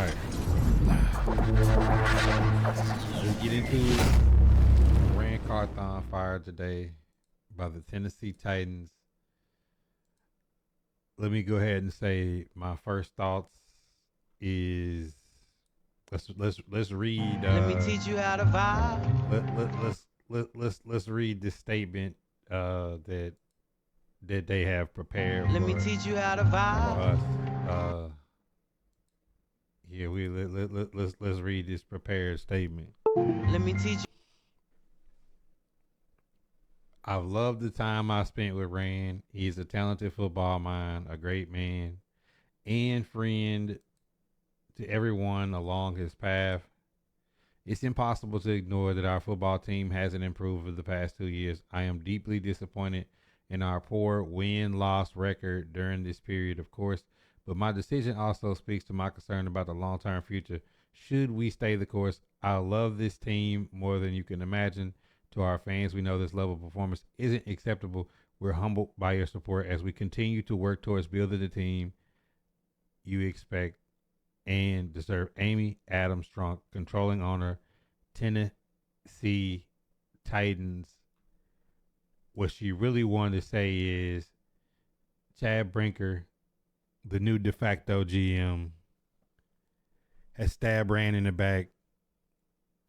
right. Let's get into it. Rand Carthon fired today by the Tennessee Titans. Let me go ahead and say my first thoughts is let's read. Let me teach you how to vibe. Let's read this statement that they have prepared Let me for teach you how to us. vibe. Uh, yeah, let's read this prepared statement. Let me teach you. I've loved the time I spent with Rand. He's a talented football mind, a great man, and friend to everyone along his path. It's impossible to ignore that our football team hasn't improved over the past 2 years. I am deeply disappointed in our poor win-loss record during this period, of course, but my decision also speaks to my concern about the long-term future. Should we stay the course? I love this team more than you can imagine. To our fans, we know this level of performance isn't acceptable. We're humbled by your support as we continue to work towards building the team you expect and deserve. Amy Adams Strunk, controlling owner, Tennessee Titans. What she really wanted to say is Chad Brinker, the new de facto GM, has stabbed Rand in the back.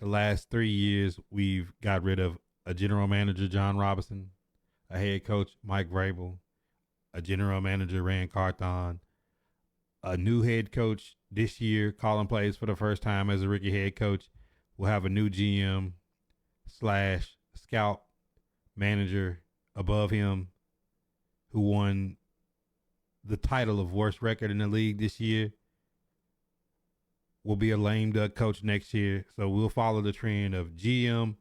The last 3 years, we've got rid of a general manager, John Robinson, a head coach, Mike Vrabel, a general manager, Rand Carthon, a new head coach this year, calling plays for the first time as a rookie head coach. We'll have a new GM slash scout manager above him who won the title of worst record in the league this year. Will be a lame duck coach next year. So we'll follow the trend of GM,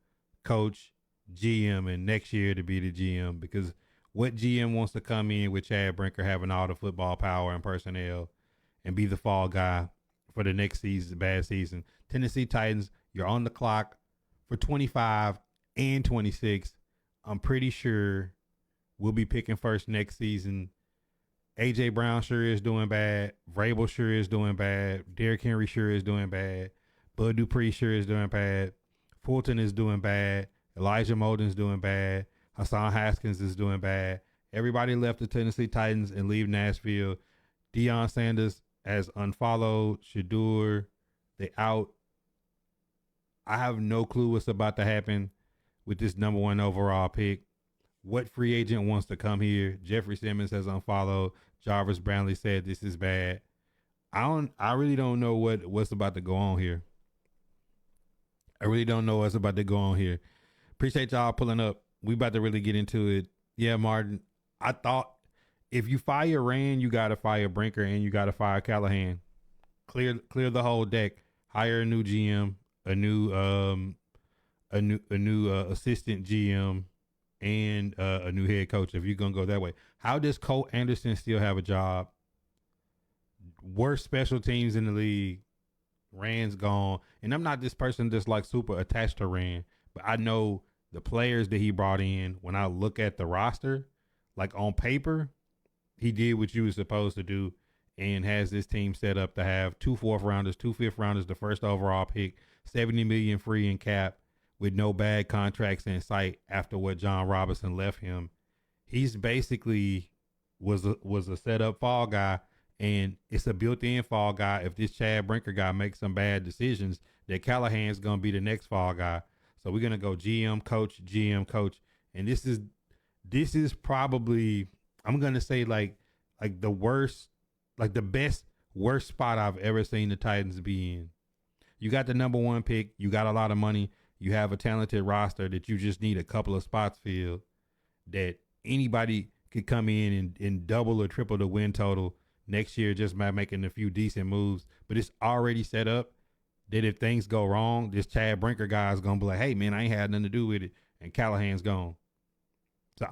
coach, GM, and next year to be the GM, because what GM wants to come in with Chad Brinker having all the football power and personnel and be the fall guy for the next season, bad season? Tennessee Titans, you're on the clock for 25 and 26. I'm pretty sure we'll be picking first next season. A.J. Brown sure is doing bad. Vrabel sure is doing bad. Derrick Henry sure is doing bad. Bud Dupree sure is doing bad. Fulton is doing bad. Elijah Molden's doing bad. Hassan Haskins is doing bad. Everybody left the Tennessee Titans and leave Nashville. Deion Sanders has unfollowed. Shadur, they out. I have no clue what's about to happen with this number one overall pick. What free agent wants to come here? Jeffrey Simmons has unfollowed. Jarvis Brownlee said this is bad. I really don't know what's about to go on here. I really don't know what's about to go on here. Appreciate y'all pulling up. We about to really get into it. Yeah, Martin. I thought if you fire Rand, you gotta fire Brinker and you gotta fire Callahan. Clear the whole deck. Hire a new GM, a new assistant GM, and a new head coach, if you're going to go that way. How does Cole Anderson still have a job? Worst special teams in the league. Rand's gone. And I'm not this person that's like super attached to Rand, but I know the players that he brought in, when I look at the roster, like on paper, he did what you were supposed to do and has this team set up to have 2 4th-rounders, 2 5th-rounders, the first overall pick, $70 million free in cap, with no bad contracts in sight after what John Robinson left him. He's basically was a setup fall guy, and it's a built-in fall guy. If this Chad Brinker guy makes some bad decisions, that Callahan's gonna be the next fall guy. So we're gonna go GM coach, and this is probably, I'm gonna say like the worst, like the best worst spot I've ever seen the Titans be in. You got the number one pick, you got a lot of money. You have a talented roster that you just need a couple of spots filled, that anybody could come in and double or triple the win total next year just by making a few decent moves. But it's already set up that if things go wrong, this Chad Brinker guy is going to be like, hey, man, I ain't had nothing to do with it. And Callahan's gone. So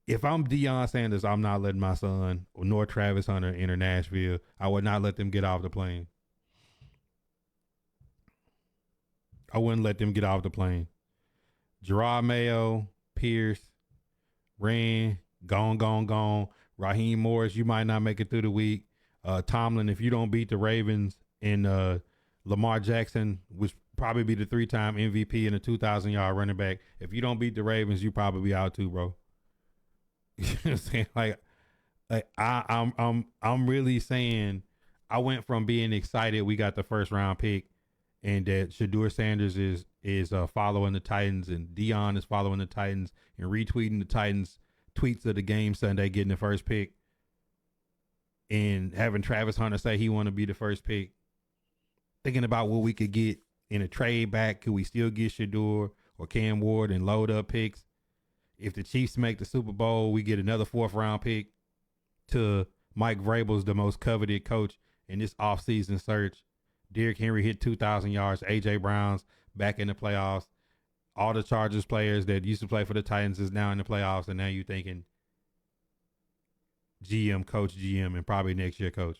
if I'm Deion Sanders, I'm not letting my son nor Travis Hunter enter Nashville. I would not let them get off the plane. I wouldn't let them get off the plane. Gerard Mayo, Pierce, Rand, gone. Raheem Morris, you might not make it through the week. Tomlin, if you don't beat the Ravens and Lamar Jackson, which probably be the 3-time MVP and a 2,000-yard running back, if you don't beat the Ravens, you probably be out too, bro. You know what I'm saying? Like I'm really saying I went from being excited we got the first round pick and that Shedeur Sanders is following the Titans and Dion is following the Titans and retweeting the Titans tweets of the game Sunday getting the first pick and having Travis Hunter say he want to be the first pick. Thinking about what we could get in a trade back. Could we still get Shedeur or Cam Ward and load up picks? If the Chiefs make the Super Bowl, we get another 4th round pick to Mike Vrabel's the most coveted coach in this offseason search. Derrick Henry hit 2,000 yards. A.J. Brown's back in the playoffs. All the Chargers players that used to play for the Titans is now in the playoffs, and now you're thinking GM, coach, GM, and probably next year coach.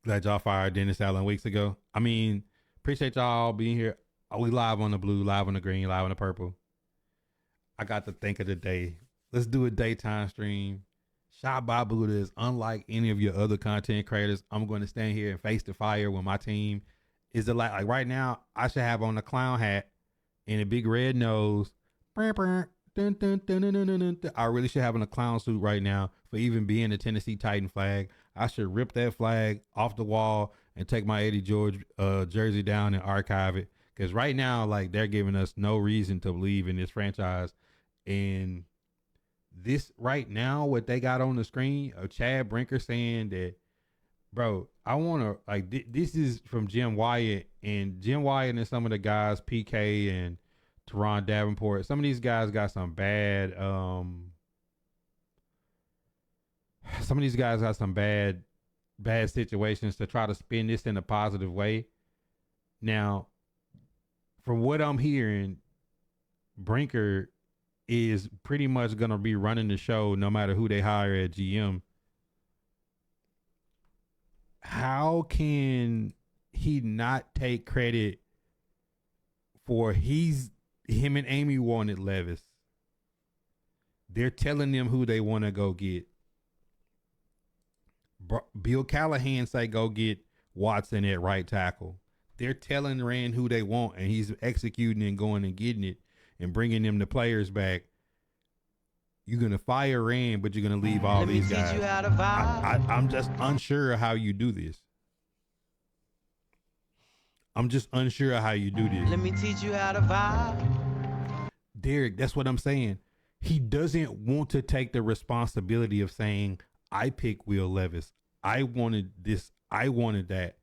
Glad y'all fired Dennis Allen weeks ago. I mean, appreciate y'all being here. We live on the blue, live on the green, live on the purple. I got to think of the day. Let's do a daytime stream. Shot by Buddha is unlike any of your other content creators. I'm going to stand here and face the fire when my team is like right now. I should have on a clown hat and a big red nose. I really should have on a clown suit right now for even being the Tennessee Titan flag. I should rip that flag off the wall and take my Eddie George jersey down and archive it. Because right now, like, they're giving us no reason to believe in this franchise. And this right now, what they got on the screen of Chad Brinker saying that, bro, I want to, like, this is from Jim Wyatt. And Jim Wyatt and some of the guys, PK and Teron Davenport, some of these guys got some bad, bad situations to try to spin this in a positive way. Now, from what I'm hearing, Brinker is pretty much going to be running the show no matter who they hire at GM. How can he not take credit for him and Amy wanted Levis? They're telling them who they want to go get. Bill Callahan say go get Watson at right tackle. They're telling Rand who they want, and he's executing and going and getting it and bringing them the players back. You're going to fire Rand, but you're going to leave all these guys. Let me teach you how to vibe. I'm just unsure how you do this. I'm just unsure how you do this. Let me teach you how to vibe. Derek, that's what I'm saying. He doesn't want to take the responsibility of saying, I picked Will Levis. I wanted this. I wanted that.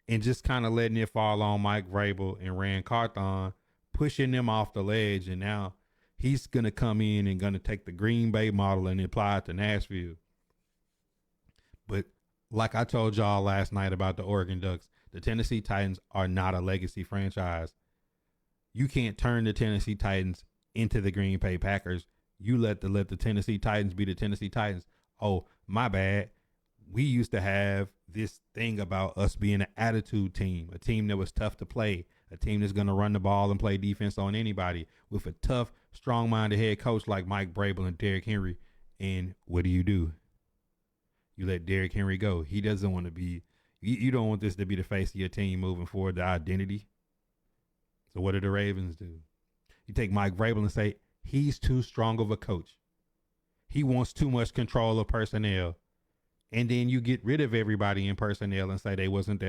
And just kind of letting it fall on Mike Vrabel and Rand Carthon, pushing them off the ledge. And now he's going to come in and going to take the Green Bay model and apply it to Nashville. But like I told y'all last night about the Oregon Ducks, the Tennessee Titans are not a legacy franchise. You can't turn the Tennessee Titans into the Green Bay Packers. You let the Tennessee Titans be the Tennessee Titans. Oh, my bad. We used to have this thing about us being an attitude team, a team that was tough to play, a team that's going to run the ball and play defense on anybody with a tough, strong-minded head coach like Mike Vrabel and Derrick Henry. And what do? You let Derrick Henry go. He doesn't want to be – you don't want this to be the face of your team moving forward, the identity. So what do the Ravens do? You take Mike Vrabel and say, he's too strong of a coach. He wants too much control of personnel. And then you get rid of everybody in personnel and say they wasn't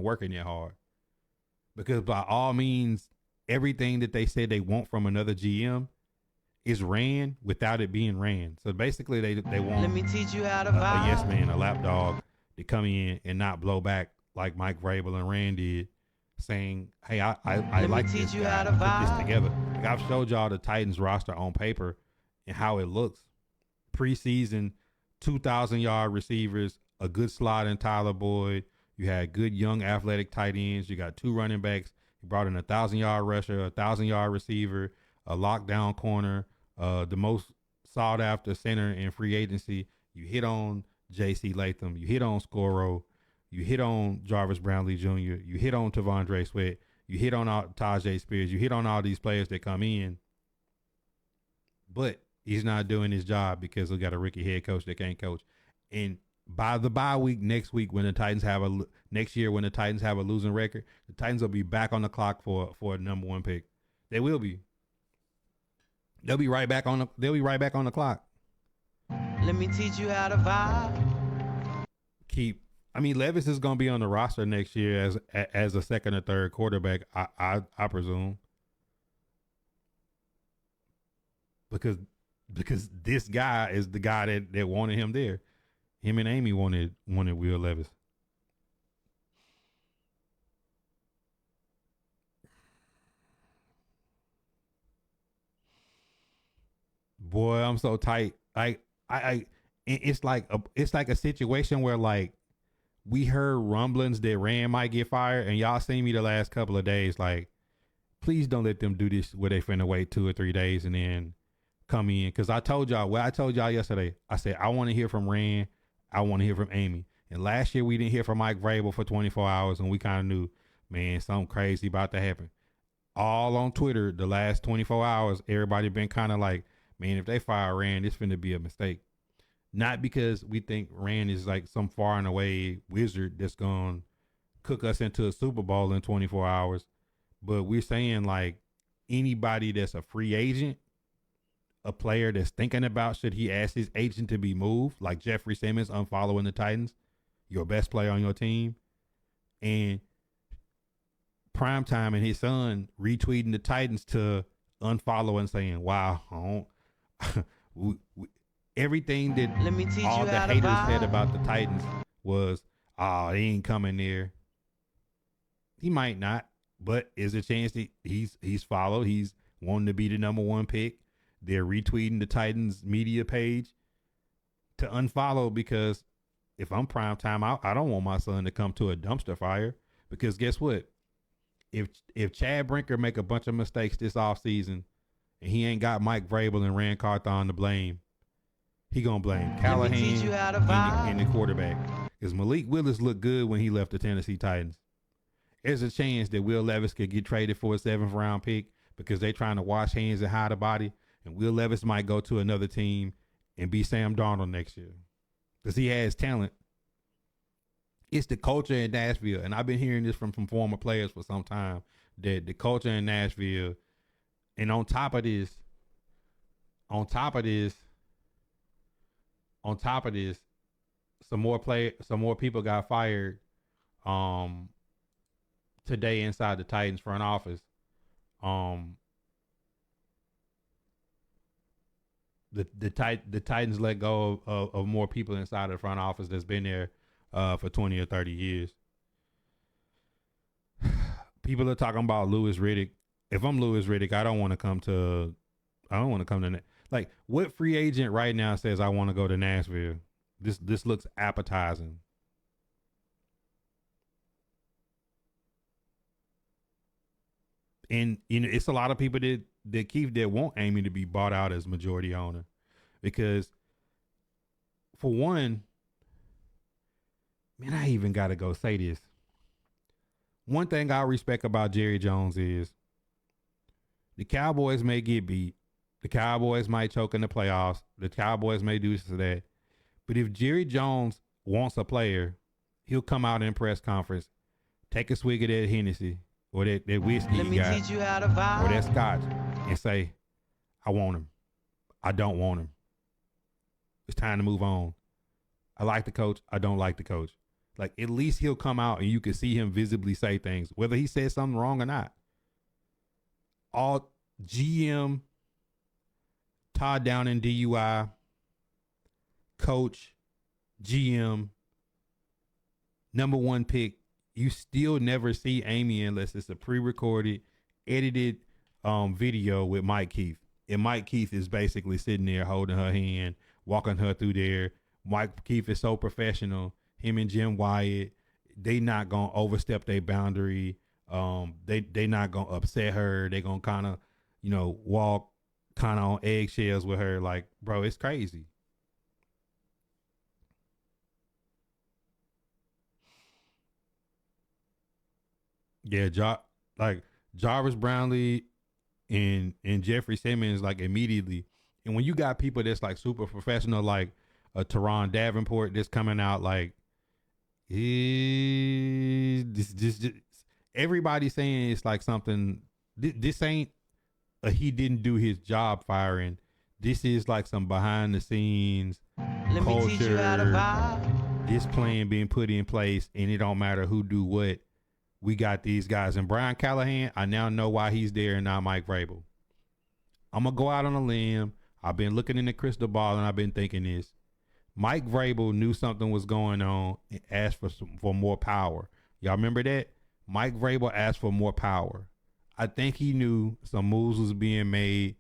working that hard. Because by all means, everything that they said they want from another GM is ran without it being ran. So basically they want Let me teach you how to a vibe. yes man, a lapdog to come in and not blow back like Mike Vrabel and Rand did, saying, hey, I like teach this you guy. how to Put this vibe. together. Like I've showed y'all the Titans roster on paper and how it looks. Preseason, 2,000-yard receivers, a good slot in Tyler Boyd. You had good young athletic tight ends. You got 2 running backs. You brought in a 1,000-yard rusher, a 1,000-yard receiver, a lockdown corner, the most sought after center in free agency. You hit on J.C. Latham. You hit on Scoro. You hit on Jarvis Brownlee Jr. You hit on Tavondre Sweat. You hit on Tajay Spears. You hit on all these players that come in. but he's not doing his job because we got a rookie head coach that can't coach. And by the bye week next week, when the Titans have next year when the Titans have a losing record, the Titans will be back on the clock for a number one pick. They will be. They'll be right back on the clock. Let me teach you how to vibe. Levis is going to be on the roster next year as a second or third quarterback, I presume. Because this guy is the guy that wanted him there. Him and Amy wanted Will Levis. Boy, I'm so tight. It's like a situation where like we heard rumblings that Rand might get fired, and y'all seen me the last couple of days. Like, please don't let them do this where they finna wait 2 or 3 days and then come in. Cause I told y'all yesterday. I said I want to hear from Rand. I want to hear from Amy. And last year we didn't hear from Mike Vrabel for 24 hours, and we kind of knew, man, something crazy about to happen. All on Twitter the last 24 hours, everybody been kind of like, man, if they fire Rand, it's finna be a mistake. Not because we think Rand is like some far and away wizard that's going to cook us into a Super Bowl in 24 hours. But we're saying like anybody that's a free agent, a player that's thinking about should he ask his agent to be moved, like Jeffrey Simmons unfollowing the Titans, your best player on your team, and Primetime and his son retweeting the Titans to unfollow and saying, wow, everything that all the haters said about the Titans was, oh, he ain't coming there. He might not, but is a chance that he's followed. He's wanting to be the number one pick. They're retweeting the Titans media page to unfollow because if I'm Primetime, I don't want my son to come to a dumpster fire, because guess what? If Chad Brinker make a bunch of mistakes this offseason and he ain't got Mike Vrabel and Rand Carthon to blame, he gonna blame Callahan and the quarterback. Because Malik Willis looked good when he left the Tennessee Titans. There's a chance that Will Levis could get traded for a 7th round pick because they trying to wash hands and hide a body, and Will Levis might go to another team and be Sam Darnold next year because he has talent. It's the culture in Nashville, and I've been hearing this from former players for some time, that the culture in Nashville, and on top of this, some more people got fired today inside the Titans front office. The Titans let go of more people inside the front office that's been there for 20 or 30 years. People are talking about Louis Riddick. If I'm Louis Riddick, I don't want to come to like, what free agent right now says I want to go to Nashville? This looks appetizing. And it's a lot of people that want Amy to be bought out as majority owner, because for one, man, I even got to go say this. One thing I respect about Jerry Jones is the Cowboys may get beat. The Cowboys might choke in the playoffs. The Cowboys may do this or that. But if Jerry Jones wants a player, he'll come out in press conference, take a swig of that Hennessy or that whiskey Let me teach you how to vibe. or that scotch, and say, I want him. I don't want him. It's time to move on. I like the coach. I don't like the coach. Like, at least he'll come out and you can see him visibly say things, whether he said something wrong or not. All GM, Todd Downing, DUI, coach, GM, number one pick. You still never see Amy unless it's a pre-recorded, edited video with Mike Keith. And Mike Keith is basically sitting there holding her hand, walking her through there. Mike Keith is so professional. Him and Jim Wyatt, they not gonna overstep their boundary. They not gonna upset her. They gonna kind of, walk kind of on eggshells with her. Like, bro, it's crazy. Yeah, Jarvis Brownlee and Jeffrey Simmons, like, immediately. And when you got people that's like super professional, like a Teron Davenport that's coming out like, this everybody saying it's like something. This ain't a he didn't do his job firing. This is like some behind the scenes Let me teach you how to culture. vibe. This plan being put in place, and it don't matter who do what. We got these guys. And Brian Callahan, I now know why he's there and not Mike Vrabel. I'm gonna go out on a limb. I've been looking in the crystal ball and I've been thinking this. Mike Vrabel knew something was going on and asked for more power. Y'all remember that? Mike Vrabel asked for more power. I think he knew some moves was being made,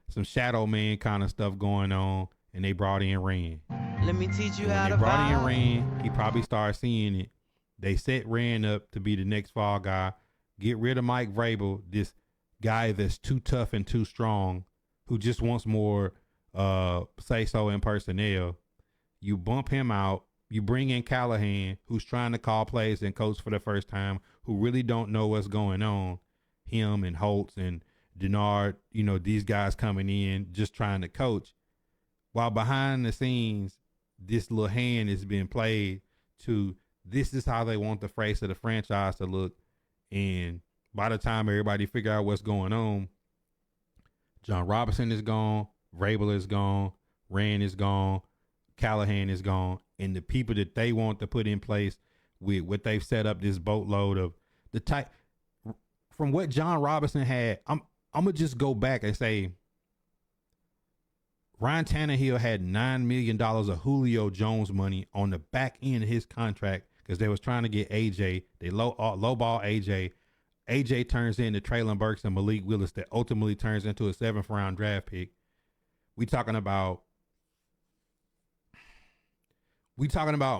some shadow man kind of stuff going on, and they brought in Rand. Let me teach you And how when to they brought in vibe. Rand, he probably started seeing it. They set Rand up to be the next fall guy. Get rid of Mike Vrabel, this guy that's too tough and too strong, who just wants more say so in personnel. You bump him out. You bring in Callahan, who's trying to call plays and coach for the first time, who really don't know what's going on. Him and Holtz and Denard, these guys coming in just trying to coach. While behind the scenes, this little hand is being played to this is how they want the face of the franchise to look. And by the time everybody figure out what's going on, John Robinson is gone, Vrabel is gone, Rand is gone, Callahan is gone, and the people that they want to put in place with what they've set up this boatload of the type from what John Robinson had. I'm gonna just go back and say Ryan Tannehill had $9 million of Julio Jones money on the back end of his contract because they was trying to get AJ. They lowball AJ. AJ turns into Traylon Burks and Malik Willis that ultimately turns into a 7th round draft pick. We talking about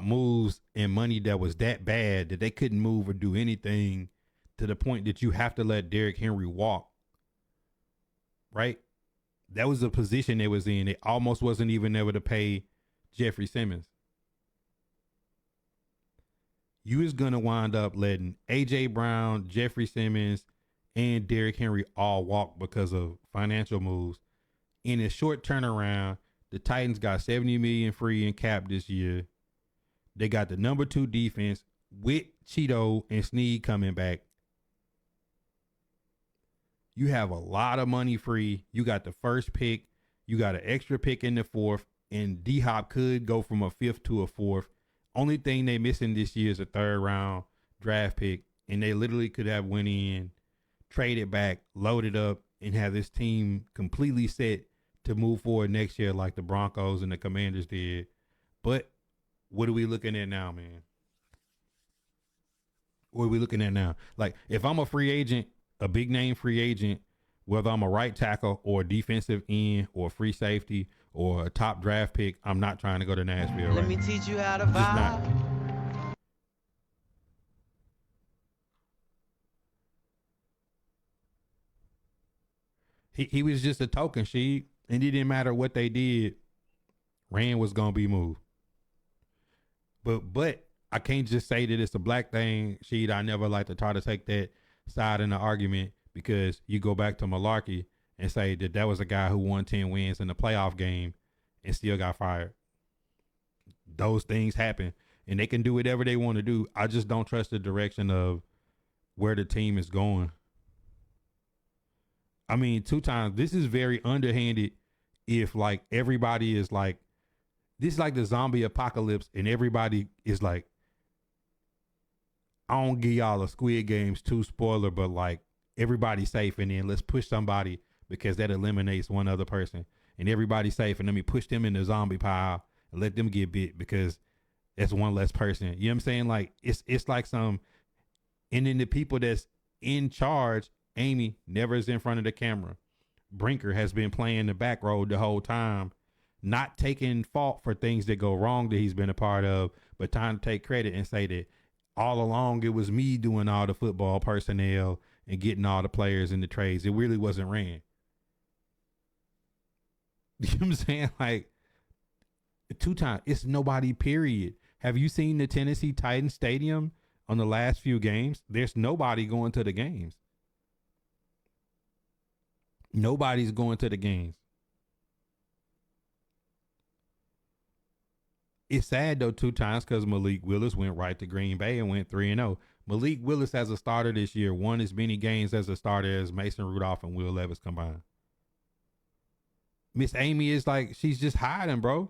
moves and money that was that bad that they couldn't move or do anything to the point that you have to let Derrick Henry walk. Right? That was the position they was in. It almost wasn't even able to pay Jeffrey Simmons. You is going to wind up letting A.J. Brown, Jeffrey Simmons, and Derrick Henry all walk because of financial moves. In a short turnaround, the Titans got $70 million free in cap this year. They got the number 2 defense with Cheeto and Snead coming back. You have a lot of money free. You got the first pick. You got an extra pick in the 4th. And D-Hop could go from a 5th to a 4th. Only thing they missing this year is a 3rd round draft pick. And they literally could have went in, traded back, loaded up, and have this team completely set to move forward next year like the Broncos and the Commanders did. But what are we looking at now, man? What are we looking at now? Like, if I'm a free agent, a big name free agent, whether I'm a right tackle or a defensive end or free safety or a top draft pick, I'm not trying to go to Nashville. Let me teach you how to Just not. vibe. He was just a token sheet, and it didn't matter what they did. Rand was gonna be moved. But I can't just say that it's a black thing, sheet. I never like to try to take that side in the argument because you go back to Malarkey and say that was a guy who won 10 wins in the playoff game and still got fired. Those things happen, and they can do whatever they want to do. I just don't trust the direction of where the team is going. I mean, 2 times, this is very underhanded if like everybody is like, this is like the zombie apocalypse and everybody is like, I don't give y'all a Squid Games 2 spoiler, but like everybody's safe and then let's push somebody because that eliminates one other person and everybody's safe and let me push them in the zombie pile and let them get bit because that's one less person. You know what I'm saying? Like it's like some, and then the people that's in charge, Amy never is in front of the camera. Brinker has been playing the back road the whole time, not taking fault for things that go wrong that he's been a part of, but trying to take credit and say that all along it was me doing all the football personnel and getting all the players in the trades. It really wasn't Rand. You know what I'm saying? Like 2 times, it's nobody, period. Have you seen the Tennessee Titans stadium on the last few games? There's nobody going to the games. Nobody's going to the games. It's sad though 2 times because Malik Willis went right to Green Bay and went 3-0. Malik Willis as a starter this year won as many games as a starter as Mason Rudolph and Will Levis combined. Miss Amy is like, she's just hiding, bro.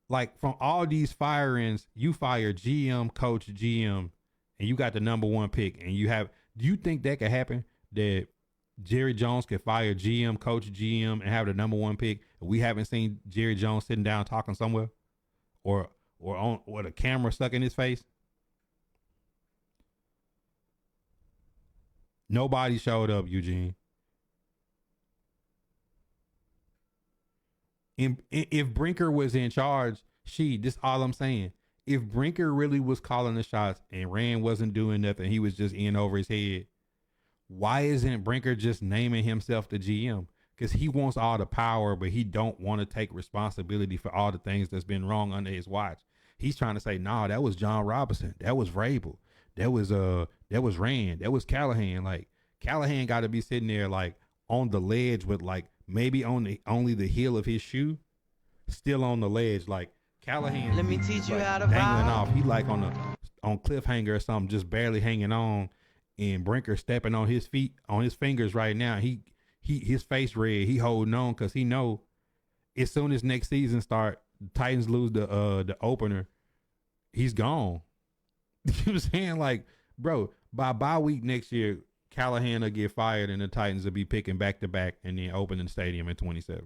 Like from all these firings, you fire GM, coach, GM, and you got the number 1 pick. And you have, do you think that could happen? That Jerry Jones could fire GM, coach, GM, and have the number 1 pick? We haven't seen Jerry Jones sitting down talking somewhere, or on with a camera stuck in his face. Nobody showed up, Eugene. If Brinker was in charge, this all I'm saying. If Brinker really was calling the shots and Rand wasn't doing nothing, he was just in over his head, why isn't Brinker just naming himself the GM? Because he wants all the power, but he don't want to take responsibility for all the things that's been wrong under his watch. He's trying to say, nah, that was John Robinson. That was Vrabel. That was Rand. That was Callahan. Like, Callahan got to be sitting there like on the ledge with like maybe only the heel of his shoe still on the ledge. Like Callahan, Let me teach you like how to dangling vibe. off. He like on cliffhanger or something, just barely hanging on. And Brinker stepping on his feet, on his fingers right now. His face red. He holding on because he know as soon as next season start, the Titans lose the opener, he's gone. You know what I'm saying? Like, bro, by bye week next year, Callahan will get fired and the Titans will be picking back to back and then opening the stadium in 27.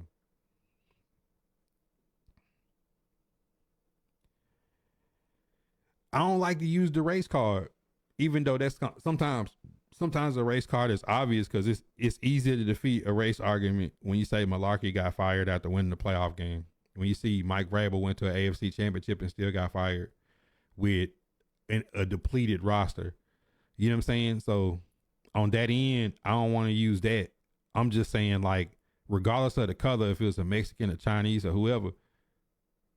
I don't like to use the race card, even though that's sometimes the race card is obvious because it's easier to defeat a race argument when you say Malarkey got fired after winning the playoff game. When you see Mike Vrabel went to an AFC championship and still got fired with a depleted roster. You know what I'm saying? So on that end, I don't want to use that. I'm just saying, like, regardless of the color, if it was a Mexican, a Chinese, or whoever,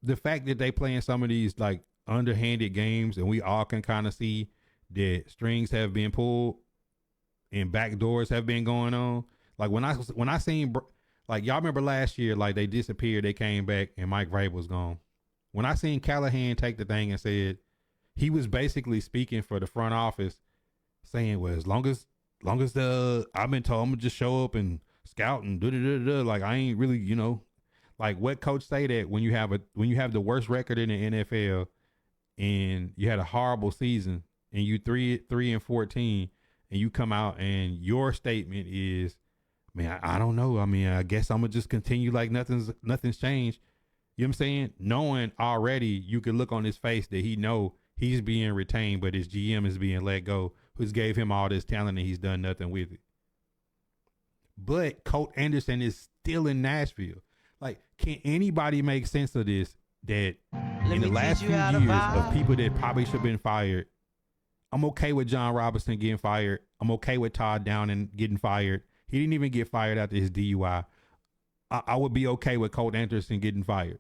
the fact that they playing some of these like underhanded games and we all can kind of see that strings have been pulled and back doors have been going on. Like when I seen, like, y'all remember last year, like they disappeared, they came back and Mike Vrabel was gone. When I seen Callahan take the thing and said, he was basically speaking for the front office saying, well, as long as I've been told I'm gonna just show up and scout and like I ain't really, like what coach say that when you have the worst record in the NFL and you had a horrible season and you 3-14 and you come out and your statement is, man, I don't know. I mean, I guess I'm gonna just continue like nothing's changed. You know what I'm saying? Knowing already, you can look on his face that he know he's being retained, but his GM is being let go, who's gave him all this talent and he's done nothing with it. But Colt Anderson is still in Nashville. Like, can anybody make sense of this? That in the last few years of people that probably should have been fired, I'm okay with John Robinson getting fired. I'm okay with Todd Downing getting fired. He didn't even get fired after his DUI. I would be okay with Colt Anderson getting fired.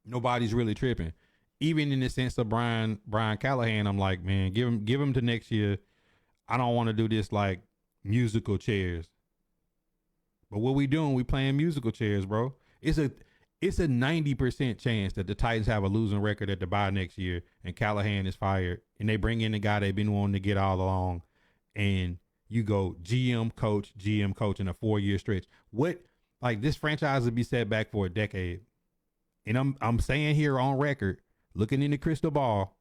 Nobody's really tripping. Even in the sense of Brian Callahan, I'm like, man, give him to next year. I don't want to do this like musical chairs. But what we doing? We playing musical chairs, bro. It's a 90% chance that the Titans have a losing record at the bye next year and Callahan is fired and they bring in the guy they've been wanting to get all along and you go GM coach in a 4-year stretch. What, like, this franchise would be set back for a decade. And I'm saying here on record, looking in the crystal ball,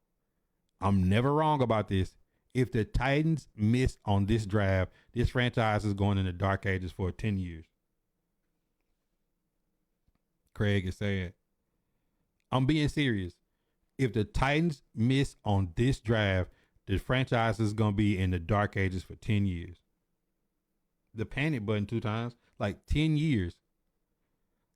I'm never wrong about this. If the Titans miss on this draft, this franchise is going in the dark ages for 10 years. Craig is saying, I'm being serious. If the Titans miss on this draft, the franchise is going to be in the dark ages for 10 years. The panic button 2 times, like 10 years.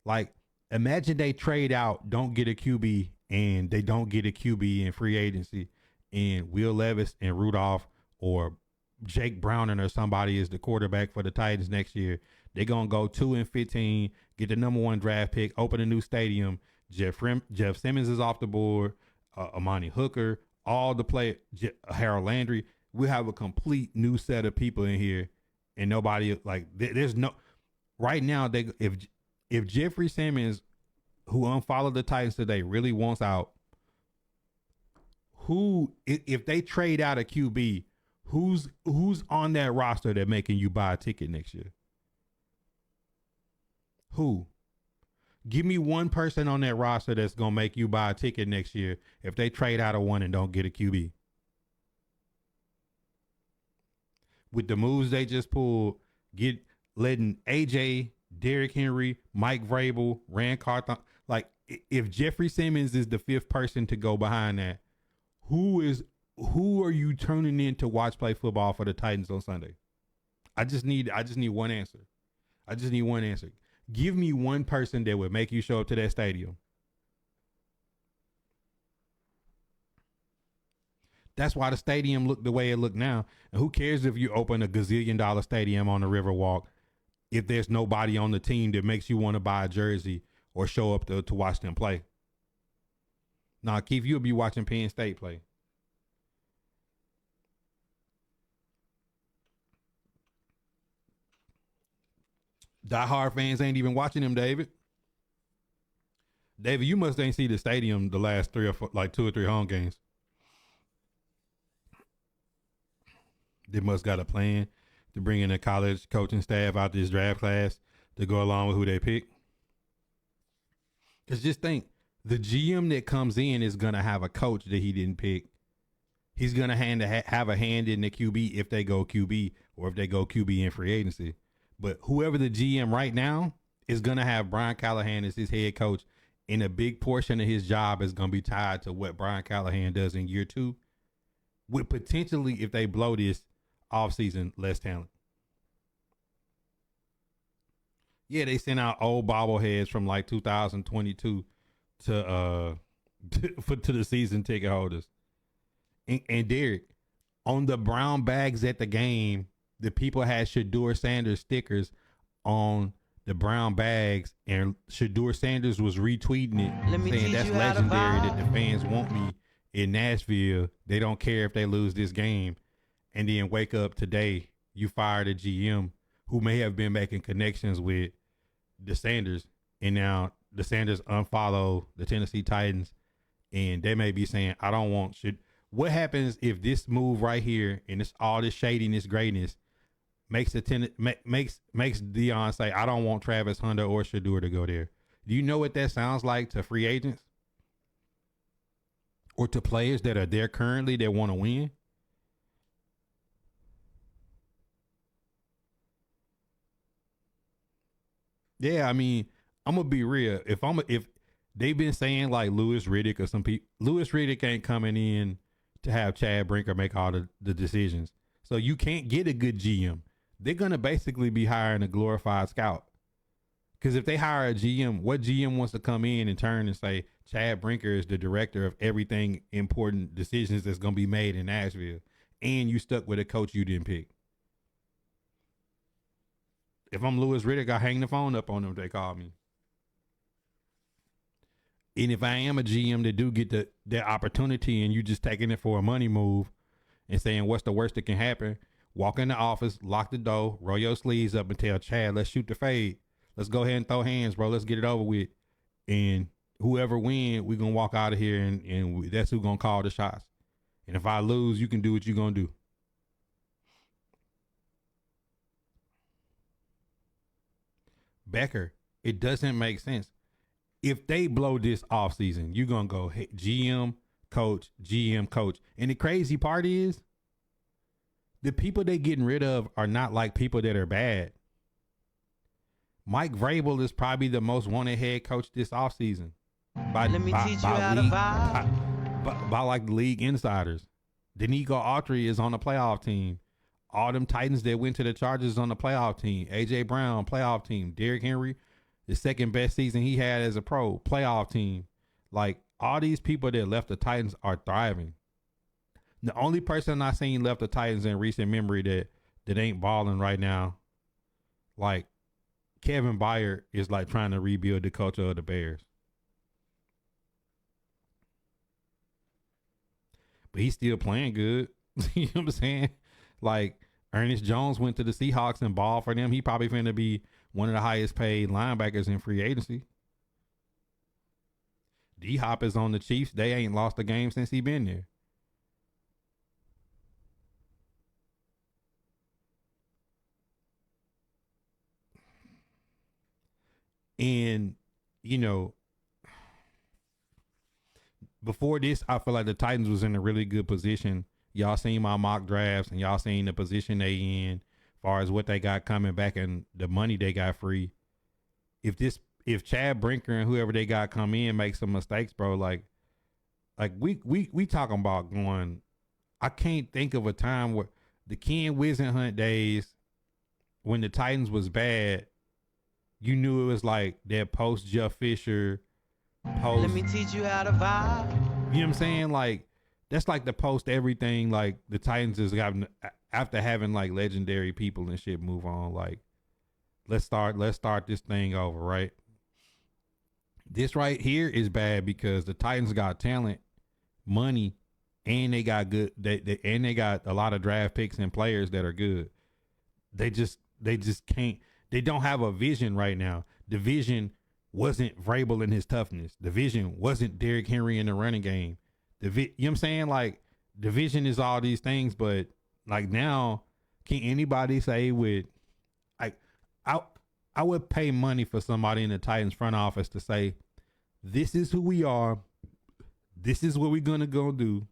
Like, imagine they trade out, don't get a QB, and they don't get a QB in free agency, and Will Levis and Rudolph or Jake Browning or somebody is the quarterback for the Titans next year. They're going to go 2-15, get the number 1 draft pick, open a new stadium. Jeff Simmons is off the board, Amani Hooker, all the play, Harold Landry. We have a complete new set of people in here, and nobody, like, there's no, right now, if Jeffrey Simmons who unfollowed the Titans today really wants out, who if they trade out a QB, who's on that roster that making you buy a ticket next year? Who? Give me one person on that roster that's gonna make you buy a ticket next year if they trade out of one and don't get a QB. With the moves they just pulled, letting AJ, Derrick Henry, Mike Vrabel, Rand Carthon, like if Jeffrey Simmons is the fifth person to go behind that, who are you turning in to watch play football for the Titans on Sunday? I just need one answer. I just need one answer. Give me one person that would make you show up to that stadium. That's why the stadium looked the way it looked now. And who cares if you open a gazillion-dollar stadium on the Riverwalk if there's nobody on the team that makes you want to buy a jersey or show up to watch them play? Nah, Keith, you'll be watching Penn State play. Diehard fans ain't even watching them, David. David, you must ain't see the stadium the last 2 or 3 home games. They must got a plan to bring in a college coaching staff out this draft class to go along with who they pick. Because just think, the GM that comes in is going to have a coach that he didn't pick. He's going to have a hand in the QB if they go QB or if they go QB in free agency. But whoever the GM right now is going to have Brian Callahan as his head coach, and a big portion of his job is going to be tied to what Brian Callahan does in year 2, with potentially, if they blow this offseason, less talent. Yeah, they sent out old bobbleheads from like 2022 to the season ticket holders. And Derek, on the brown bags at the game, the people had Shedeur Sanders stickers on the brown bags, and Shedeur Sanders was retweeting it, saying that's legendary that the fans want me in Nashville. They don't care if they lose this game. And then wake up today, you fired a GM who may have been making connections with the Sanders, and now the Sanders unfollow the Tennessee Titans, and they may be saying, I don't want shit. What happens if this move right here and it's all this shadiness, greatness makes Dion say, I don't want Travis Hunter or Shedeur to go there? Do you know what that sounds like to free agents or to players that are there currently that want to win? Yeah, I mean, I'm gonna be real. If they've been saying like Louis Riddick or some people, Louis Riddick ain't coming in to have Chad Brinker make all the decisions. So you can't get a good GM. They're gonna basically be hiring a glorified scout. Because if they hire a GM, what GM wants to come in and turn and say Chad Brinker is the director of everything important decisions that's gonna be made in Nashville, and you stuck with a coach you didn't pick? If I'm Louis Riddick, I hang the phone up on them if they call me. And if I am a GM that do get that opportunity and you just taking it for a money move and saying what's the worst that can happen, walk in the office, lock the door, roll your sleeves up and tell Chad, let's shoot the fade. Let's go ahead and throw hands, bro. Let's get it over with. And whoever win, we're going to walk out of here and that's who's going to call the shots. And if I lose, you can do what you're going to do. Becker, it doesn't make sense. If they blow this offseason, you're going to go hey, GM, coach. And the crazy part is the people they're getting rid of are not like people that are bad. Mike Vrabel is probably the most wanted head coach this offseason. By like the league insiders. Danico Autry is on the playoff team. All them Titans that went to the Chargers on the playoff team. A.J. Brown, playoff team. Derrick Henry, the second best season he had as a pro, playoff team. Like, all these people that left the Titans are thriving. The only person I seen left the Titans in recent memory that ain't balling right now, like, Kevin Byard is like trying to rebuild the culture of the Bears. But he's still playing good. You know what I'm saying? Like, Ernest Jones went to the Seahawks and balled for them. He probably finna be one of the highest paid linebackers in free agency. D-Hop is on the Chiefs. They ain't lost a game since he been there. And, you know, before this, I feel like the Titans was in a really good position. Y'all seen my mock drafts and y'all seen the position they in as far as what they got coming back and the money they got free. If Chad Brinker and whoever they got come in make some mistakes, bro, like we talking about going. I can't think of a time where the Ken Wisenhunt days when the Titans was bad, you knew it was like that post Jeff Fisher, post. Let me teach you how to vibe. You know what I'm saying? Like that's like the post everything. Like the Titans is having after having like legendary people and shit move on. Like let's start this thing over, right? This right here is bad because the Titans got talent, money, and they got good. They got a lot of draft picks and players that are good. They just can't. They don't have a vision right now. The vision wasn't Vrabel in his toughness. The vision wasn't Derrick Henry in the running game. You know what I'm saying? Like the vision is all these things, but like now, can anybody say with like I would pay money for somebody in the Titans front office to say, this is who we are, this is what we're gonna go do,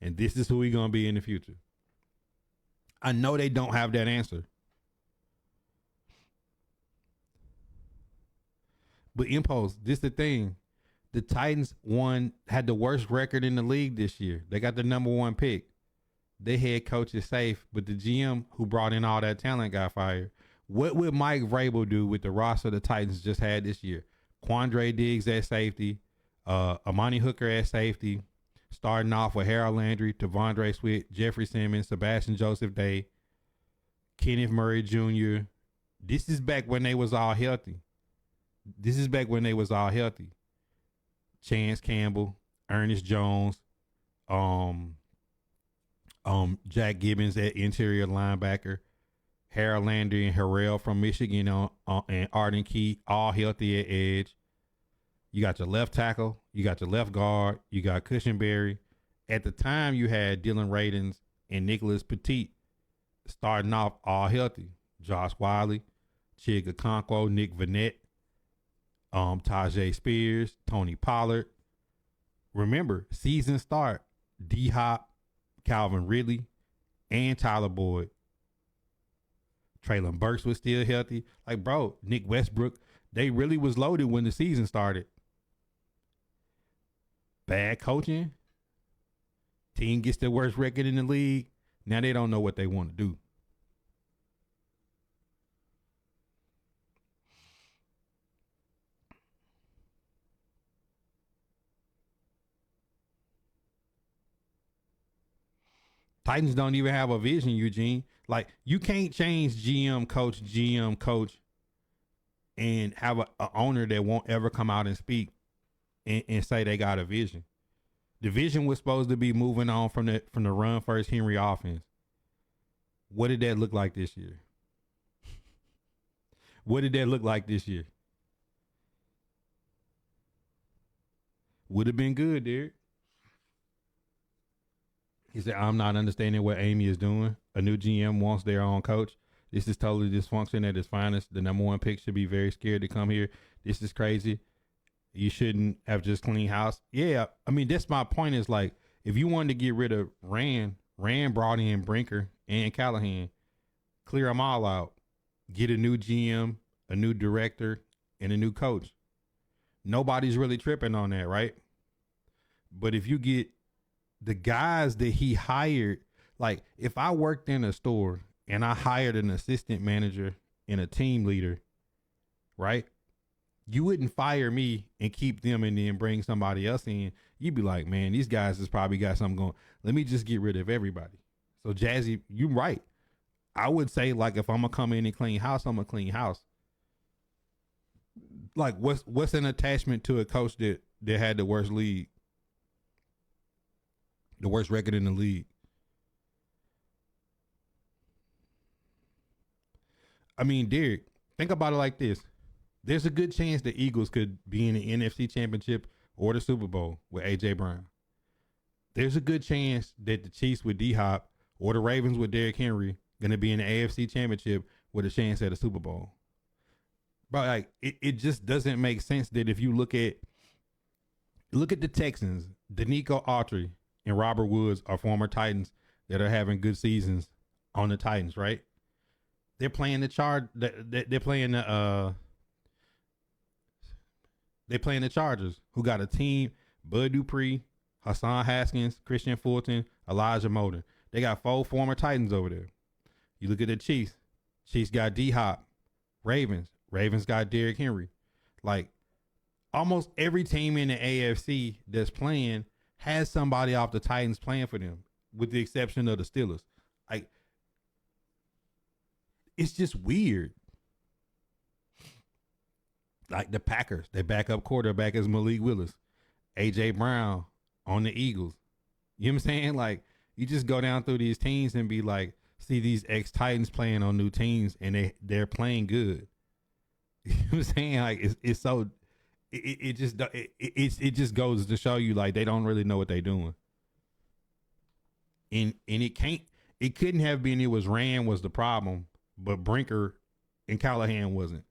and this is who we're gonna be in the future. I know they don't have that answer. But Impulse, this the thing. The Titans had the worst record in the league this year. They got the number 1 pick. Their head coach is safe, but the GM who brought in all that talent got fired. What would Mike Vrabel do with the roster the Titans just had this year? Quandre Diggs at safety, Amani Hooker at safety, starting off with Harold Landry, Tavondre Sweat, Jeffrey Simmons, Sebastian Joseph Day, Kenneth Murray Jr. This is back when they was all healthy. Chance Campbell, Ernest Jones, Jack Gibbons at interior linebacker, Harold Landry and Harrell from Michigan and Arden Key, all healthy at edge. You got your left tackle, you got your left guard, you got Cushenberry. At the time, you had Dylan Radins and Nicholas Petit starting off all healthy. Josh Wiley, Chig Okonkwo, Nick Vanette, Tajay Spears, Tony Pollard. Remember, season start, D-Hop, Calvin Ridley, and Tyler Boyd. Traylon Burks was still healthy. Like, bro, Nick Westbrook, they really was loaded when the season started. Bad coaching. Team gets the worst record in the league. Now they don't know what they want to do. Titans don't even have a vision, Eugene. Like, you can't change GM coach, and have a owner that won't ever come out and speak and say they got a vision. The vision was supposed to be moving on from the run first Henry offense. What did that look like this year? What did that look like this year? Would have been good, Derek. He said, I'm not understanding what Amy is doing. A new GM wants their own coach. This is totally dysfunction at its finest. The number 1 pick should be very scared to come here. This is crazy. You shouldn't have just clean house. Yeah, I mean, that's my point is like, if you wanted to get rid of Rand brought in Brinker and Callahan, clear them all out. Get a new GM, a new director, and a new coach. Nobody's really tripping on that, right? But if you get the guys that he hired, like if I worked in a store and I hired an assistant manager and a team leader, right? You wouldn't fire me and keep them and then bring somebody else in. You'd be like, man, these guys has probably got something going. Let me just get rid of everybody. So Jazzy, you're right. I would say like if I'm gonna come in and clean house, I'm gonna clean house. Like what's an attachment to a coach that had the worst league? The worst record in the league. I mean, Derek, think about it like this. There's a good chance the Eagles could be in the NFC Championship or the Super Bowl with AJ Brown. There's a good chance that the Chiefs with D Hop or the Ravens with Derrick Henry gonna be in the AFC Championship with a chance at a Super Bowl. But like it just doesn't make sense that if you look at the Texans, Danico Autry and Robert Woods are former Titans that are having good seasons on the Titans, right? They're playing the Chargers, who got a team: Bud Dupree, Hassan Haskins, Christian Fulton, Elijah Molden. They got 4 former Titans over there. You look at the Chiefs. Chiefs got D Hop. Ravens got Derrick Henry. Like almost every team in the AFC that's playing has somebody off the Titans playing for them, with the exception of the Steelers. Like it's just weird. Like the Packers, their backup quarterback is Malik Willis. AJ Brown on the Eagles. You know what I'm saying? Like you just go down through these teams and be like, see these ex-Titans playing on new teams and they're playing good. You know what I'm saying? Like it's so it just goes to show you like they don't really know what they're doing. And it couldn't have been it was Rand was the problem, but Brinker and Callahan wasn't.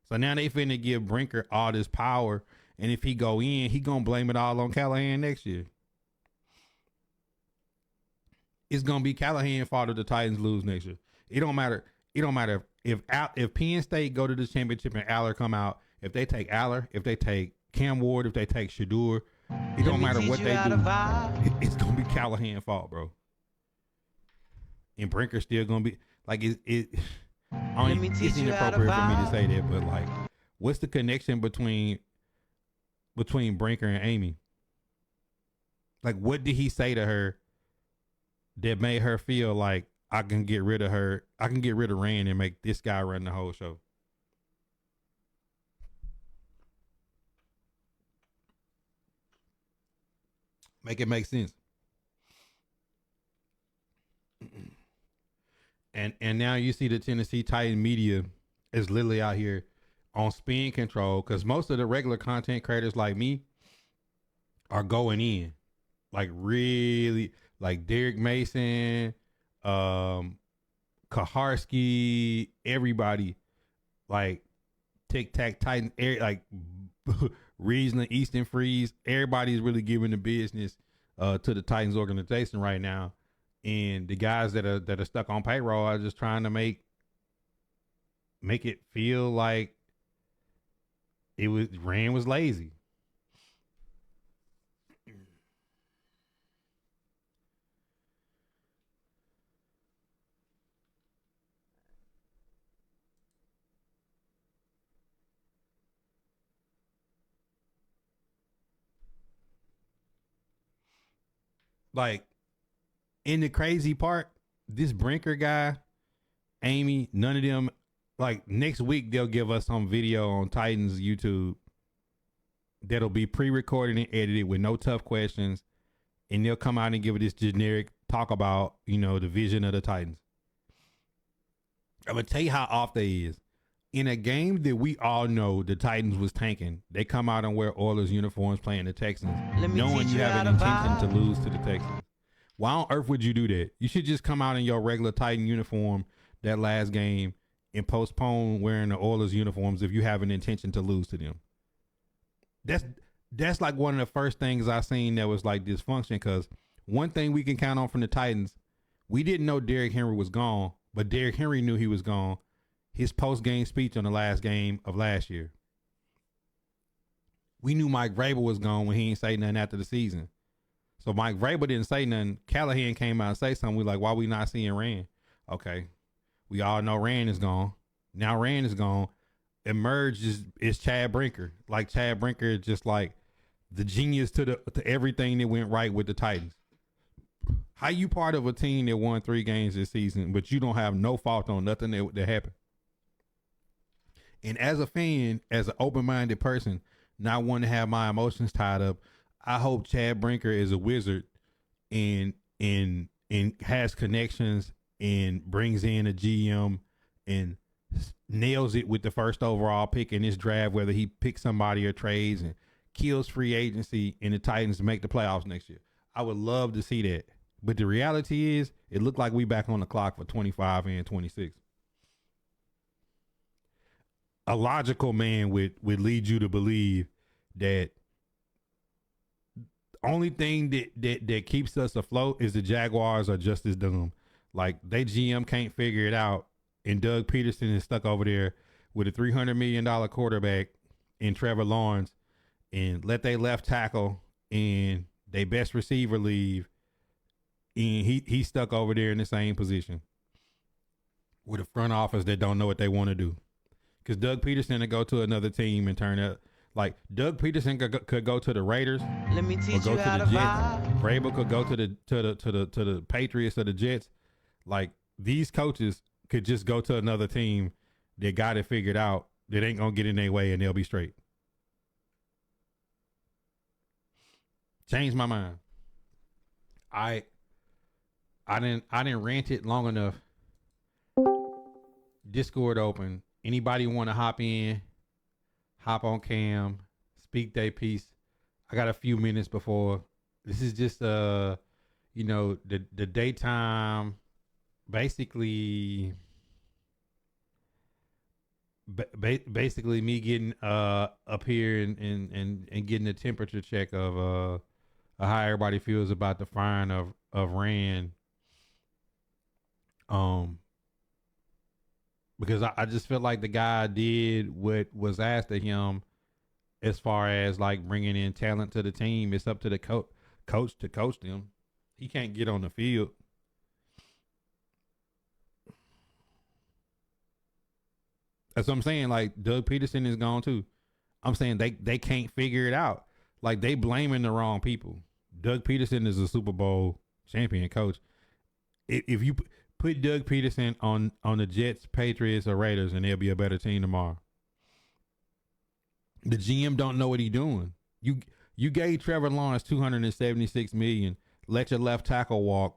So now they finna give Brinker all this power, and if he go in, he gonna blame it all on Callahan next year. It's gonna be Callahan's fault if the Titans lose next year. It don't matter. It don't matter if Penn State go to the championship and Aller come out. If they take Aller, if they take Cam Ward, if they take Shadur, it don't matter what they do. It's gonna be Callahan's fault, bro. And Brinker's still gonna be like it's inappropriate for me to say that, but like, what's the connection between Brinker and Amy? Like, what did he say to her that made her feel like I can get rid of her? I can get rid of Rand and make this guy run the whole show. Make it make sense. And now you see the Tennessee Titan media is literally out here on spin control because most of the regular content creators like me are going in, like really, like Derek Mason, Kaharski, everybody, like Tic Tac Titan, like Reason, Easton Freeze, everybody's really giving the business to the Titans organization right now. And the guys that are stuck on payroll are just trying to make it feel like Rand was lazy. Like, in the crazy part, this Brinker guy, Amy, none of them, like next week they'll give us some video on Titans YouTube that'll be pre-recorded and edited with no tough questions, and they'll come out and give it this generic talk about, the vision of the Titans. I'm gonna tell you how off they is. In a game that we all know the Titans was tanking, they come out and wear Oilers uniforms playing the Texans, knowing you have an intention to lose to the Texans. Why on earth would you do that? You should just come out in your regular Titan uniform that last game and postpone wearing the Oilers uniforms if you have an intention to lose to them. That's like one of the first things I seen that was like dysfunction, because one thing we can count on from the Titans, we didn't know Derrick Henry was gone, but Derrick Henry knew he was gone. His post-game speech on the last game of last year. We knew Mike Vrabel was gone when he didn't say nothing after the season. So Mike Vrabel didn't say nothing. Callahan came out and say something. We like, why we not seeing Rand? Okay. We all know Rand is gone. Now Rand is gone. Emerged is Chad Brinker. Like Chad Brinker is just like the genius to everything that went right with the Titans. How you part of a team that won 3 games this season, but you don't have no fault on nothing that happened? And as a fan, as an open-minded person, not wanting to have my emotions tied up, I hope Chad Brinker is a wizard and has connections and brings in a GM and nails it with the first overall pick in this draft, whether he picks somebody or trades and kills free agency and the Titans make the playoffs next year. I would love to see that. But the reality is, it looked like we back on the clock for 25 and 26. A logical man would lead you to believe that only thing that keeps us afloat is the Jaguars are just as dumb. Like, they GM can't figure it out, and Doug Peterson is stuck over there with a $300 million quarterback in Trevor Lawrence, and let they left tackle and they best receiver leave, and he's stuck over there in the same position with a front office that don't know what they want to do. Because Doug Peterson could go to another team and turn up. Like, Doug Peterson could go to the Raiders. Let me teach or go you to how the to Jets. vibe. Vrabel could go to the Patriots or the Jets. Like, these coaches could just go to another team that got it figured out, that ain't gonna get in their way, and they'll be straight. Changed my mind. I didn't rant it long enough. Discord open. Anybody want to hop in? Hop on cam. Speak their piece. I got a few minutes before. This is just the daytime. Basically me getting up here and getting a temperature check of how everybody feels about the firing of Rand. Because I just felt like the guy did what was asked of him as far as like bringing in talent to the team. It's up to the coach to coach them. He can't get on the field. That's what I'm saying. Like, Doug Peterson is gone too. I'm saying they can't figure it out. Like, they blaming the wrong people. Doug Peterson is a Super Bowl champion coach. If you put Doug Peterson on the Jets, Patriots, or Raiders, and they'll be a better team tomorrow. The GM don't know what he's doing. You gave Trevor Lawrence $276 million, let your left tackle walk,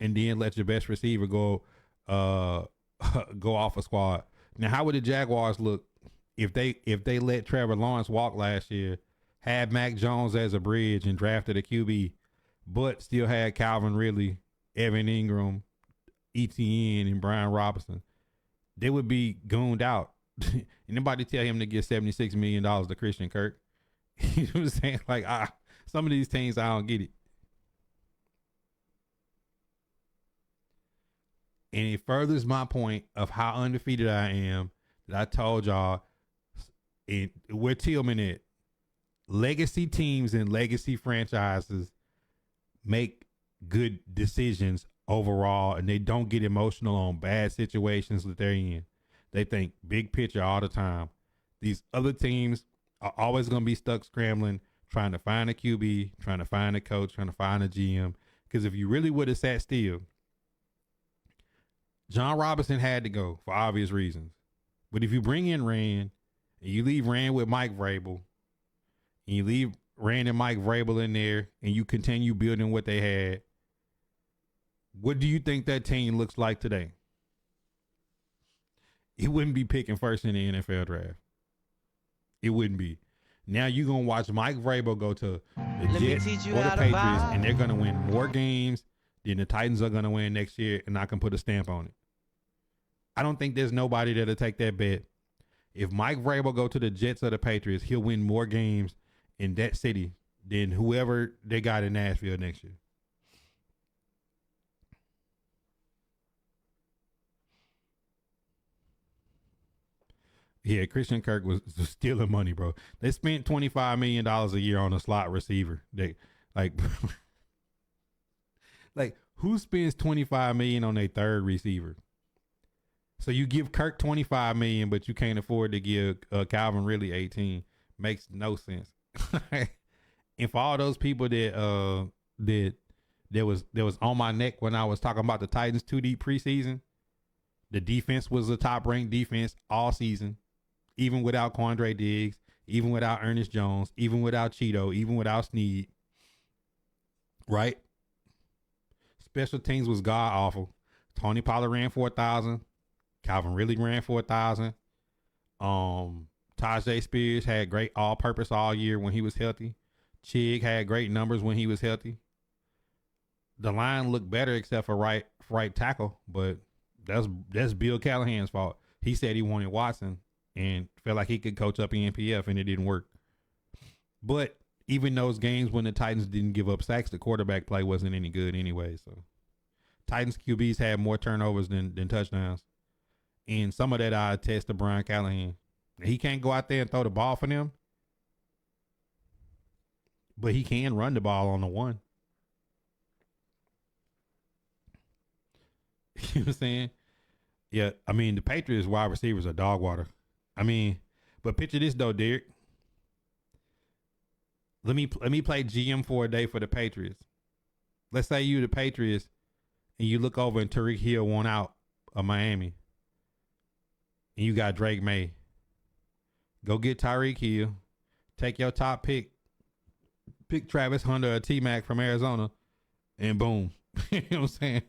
and then let your best receiver go off a squad. Now, how would the Jaguars look if they let Trevor Lawrence walk last year, had Mac Jones as a bridge, and drafted a QB, but still had Calvin Ridley, Evan Ingram, ETN, and Brian Robinson? They would be gooned out. Anybody tell him to give $76 million to Christian Kirk? You know what I'm saying? Like, some of these teams, I don't get it. And it furthers my point of how undefeated I am, that I told y'all, where Tillman at. Legacy teams and legacy franchises make good decisions overall, and they don't get emotional on bad situations that they're in. They think big picture all the time. These other teams are always going to be stuck scrambling, trying to find a QB, trying to find a coach, trying to find a GM. Because if you really would have sat still, John Robinson had to go for obvious reasons. But if you bring in Rand, and you leave Rand with Mike Vrabel, and you leave Rand and Mike Vrabel in there, and you continue building what they had, what do you think that team looks like today? It wouldn't be picking first in the NFL draft. It wouldn't be. Now you're going to watch Mike Vrabel go to the Jets or the Patriots, and they're going to win more games than the Titans are going to win next year, and I can put a stamp on it. I don't think there's nobody that'll take that bet. If Mike Vrabel go to the Jets or the Patriots, he'll win more games in that city than whoever they got in Nashville next year. Yeah, Christian Kirk was stealing money, bro. They spent $25 million a year on a slot receiver. They like who spends $25 million on a third receiver? So you give Kirk $25 million, but you can't afford to give Calvin Ridley 18. Makes no sense. And for all those people that was on my neck when I was talking about the Titans 2 deep preseason, the defense was a top ranked defense all season, even without Quandre Diggs, even without Ernest Jones, even without Cheeto, even without Snead. Right? Special teams was god awful. Tony Pollard ran for 1,000. Calvin Ridley ran for 1,000. Tajay Spears had great all-purpose all year when he was healthy. Chig had great numbers when he was healthy. The line looked better except for right tackle, but that's Bill Callahan's fault. He said he wanted Watson and felt like he could coach up NPF, and it didn't work. But even those games when the Titans didn't give up sacks, the quarterback play wasn't any good anyway. So Titans QBs had more turnovers than touchdowns. And some of that I attest to Brian Callahan. He can't go out there and throw the ball for them, but he can run the ball on the one. You know what I'm saying? Yeah, I mean, the Patriots wide receivers are dog water. I mean, but picture this though, Derek. Let me play GM for a day for the Patriots. Let's say you the Patriots and you look over and Tariq Hill won out of Miami. And you got Drake May. Go get Tyreek Hill. Take your top pick. Pick Travis Hunter or T-Mac from Arizona. And boom. You know what I'm saying?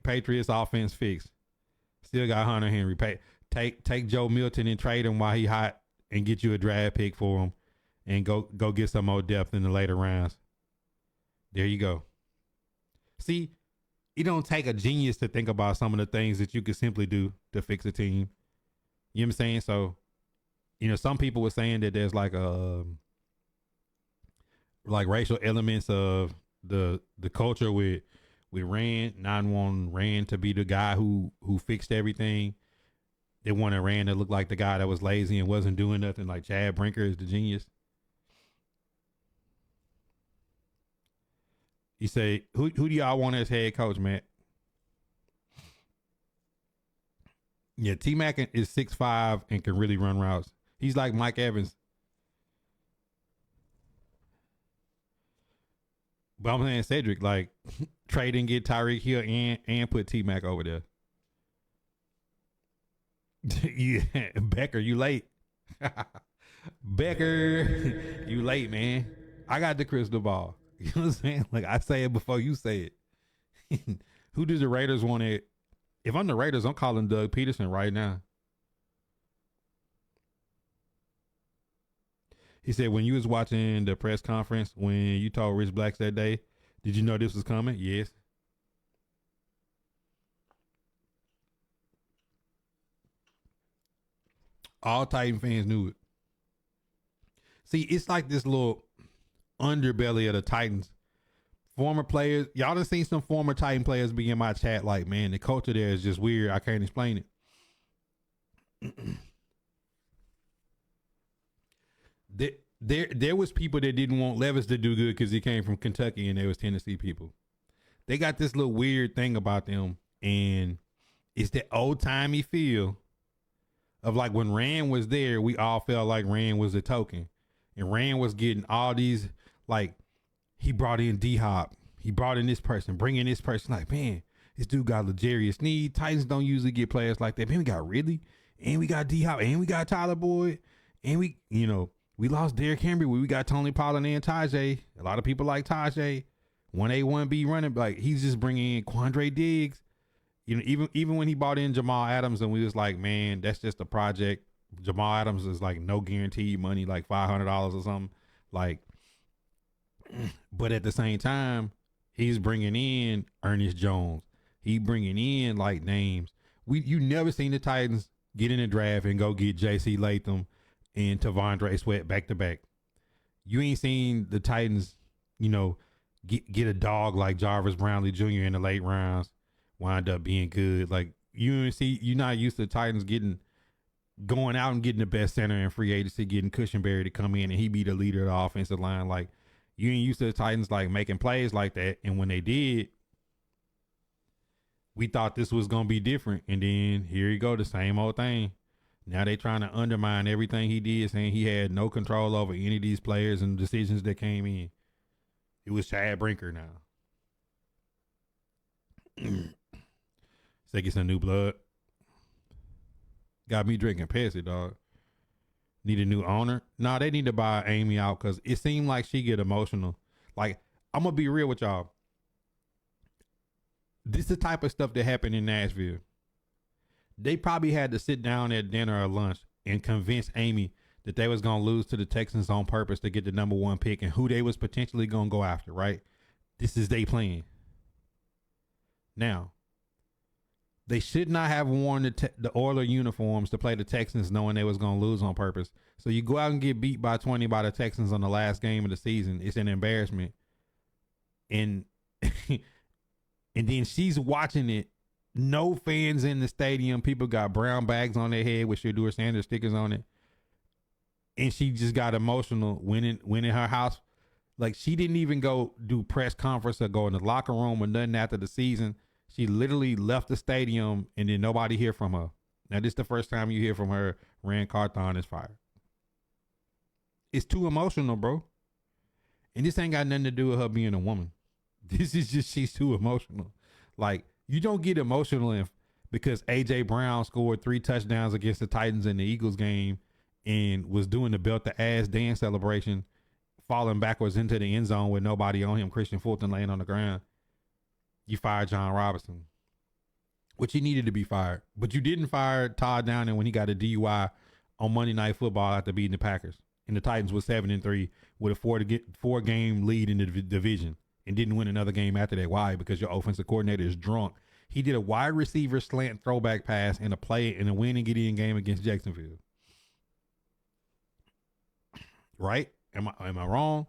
Patriots offense fixed. Still got Hunter Henry. Take Joe Milton and trade him while he hot and get you a draft pick for him. And go get some more depth in the later rounds. There you go. See, it don't take a genius to think about some of the things that you could simply do to fix a team. You know what I'm saying? So, you know, some people were saying that there's like racial elements of the culture with Rand, not wanting Rand to be the guy who fixed everything. They wanted Rand to look like the guy that was lazy and wasn't doing nothing, like Chad Brinker is the genius. You say, who do y'all want as head coach, Matt? Yeah, T-Mac is 6'5" and can really run routes. He's like Mike Evans. But I'm saying Cedric, like, trade and get Tyreek Hill and put T-Mac over there. Yeah, Becker, you late. Becker, you late, man. I got the crystal ball. You know what I'm saying? Like, I say it before you say it. Who do the Raiders want to? If I'm the Raiders, I'm calling Doug Peterson right now. He said, when you was watching the press conference, when you told Rich Blacks that day, did you know this was coming? Yes. All Titan fans knew it. See, it's like this little underbelly of the Titans. Former players, y'all done seen some former Titan players be in my chat like, man, the culture there is just weird. I can't explain it. There was people that didn't want Levis to do good because he came from Kentucky, and there was Tennessee people. They got this little weird thing about them, and it's that old-timey feel of like when Rand was there, we all felt like Rand was a token. And Rand was getting all these, like, he brought in D-Hop. He brought in this person, bringing this person. Like, man, this dude got L'Jarius Sneed. Titans don't usually get players like that. Man, we got Ridley, and we got D-Hop, and we got Tyler Boyd, and we lost Derrick Henry. We got Tony Pollard and Tajay. A lot of people like Tajay. 1A, 1B running. Like, he's just bringing in Quandre Diggs. You know, even when he brought in Jamal Adams, and we was like, man, that's just a project. Jamal Adams is like no guaranteed money, like $500 or something. Like, but at the same time, he's bringing in Ernest Jones. He bringing in like names. You never seen the Titans get in the draft and go get J.C. Latham and Tavondre Sweat back to back. You ain't seen the Titans, get a dog like Jarvis Brownlee Jr. in the late rounds, wind up being good. Like you're not used to the Titans going out and getting the best center in free agency, getting Cushenberry to come in and he be the leader of the offensive line. Like you ain't used to the Titans like making plays like that. And when they did, we thought this was gonna be different. And then here you go, the same old thing. Now they trying to undermine everything he did, saying he had no control over any of these players and decisions that came in. It was Chad Brinker now. Say get some new blood. Got me drinking Pepsi, dog. Need a new owner? Nah, they need to buy Amy out because it seemed like she get emotional. Like, I'm going to be real with y'all. This is the type of stuff that happened in Nashville. They probably had to sit down at dinner or lunch and convince Amy that they was gonna lose to the Texans on purpose to get the number 1 pick and who they was potentially gonna go after, right? This is they plan. Now, they should not have worn the Oiler uniforms to play the Texans knowing they was gonna lose on purpose. So you go out and get beat by 20 by the Texans on the last game of the season. It's an embarrassment. And and then she's watching it. No fans in the stadium. People got brown bags on their head with Shedeur Sanders stickers on it. And she just got emotional winning her house. Like, she didn't even go do press conference or go in the locker room or nothing after the season. She literally left the stadium and then nobody hear from her. Now, this is the first time you hear from her. Rand Carthon is fired. It's too emotional, bro. And this ain't got nothing to do with her being a woman. This is just, she's too emotional. Like, you don't get emotional because A.J. Brown scored 3 touchdowns against the Titans in the Eagles game and was doing the belt the ass dance celebration, falling backwards into the end zone with nobody on him, Christian Fulton laying on the ground. You fired John Robinson, which he needed to be fired. But you didn't fire Todd Downing when he got a DUI on Monday Night Football after beating the Packers. And the Titans was 7-3 with a 4-game lead in the division and didn't win another game after that. Why? Because your offensive coordinator is drunk. He did a wide receiver slant throwback pass in a win and get in game against Jacksonville. Right? Am I wrong?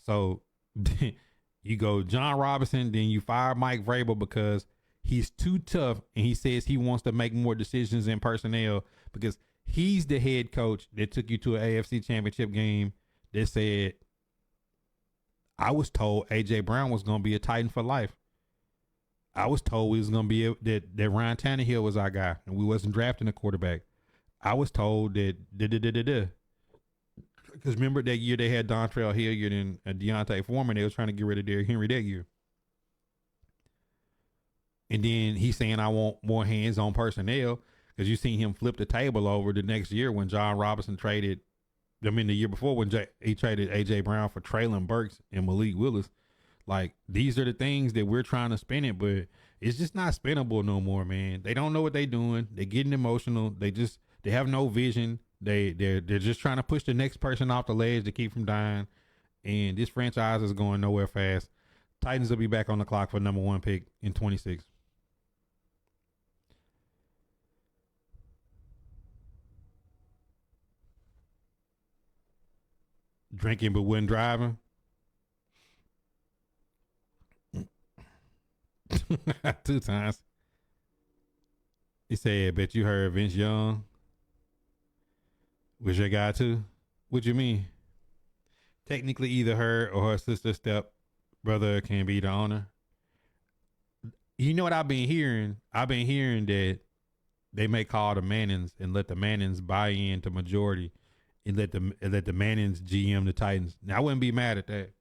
So you go John Robinson, then you fire Mike Vrabel because he's too tough and he says he wants to make more decisions in personnel because he's the head coach that took you to an AFC championship game that said, I was told A.J. Brown was going to be a Titan for life. I was told we was going to be that Ryan Tannehill was our guy and we wasn't drafting a quarterback. I was told that because remember that year they had Dontrell Hilliard and Deontay Foreman. They was trying to get rid of Derrick Henry that year. And then he's saying, I want more hands-on personnel because you seen him flip the table over the next year when John Robinson traded. I mean, the year before when he traded A.J. Brown for Traylon Burks and Malik Willis. Like, these are the things that we're trying to spin it, but it's just not spinnable no more, man. They don't know what they're doing. They're getting emotional. They have no vision. They're just trying to push the next person off the ledge to keep from dying. And this franchise is going nowhere fast. Titans will be back on the clock for number 1 pick in 26. Drinking but wasn't driving. Two times. He said, bet you heard Vince Young was your guy too. What you mean? Technically, either her or her sister step brother can be the owner. You know what I've been hearing? I've been hearing that they may call the Mannings and let the Mannings buy into majority and let the Mannings GM the Titans. Now, I wouldn't be mad at that.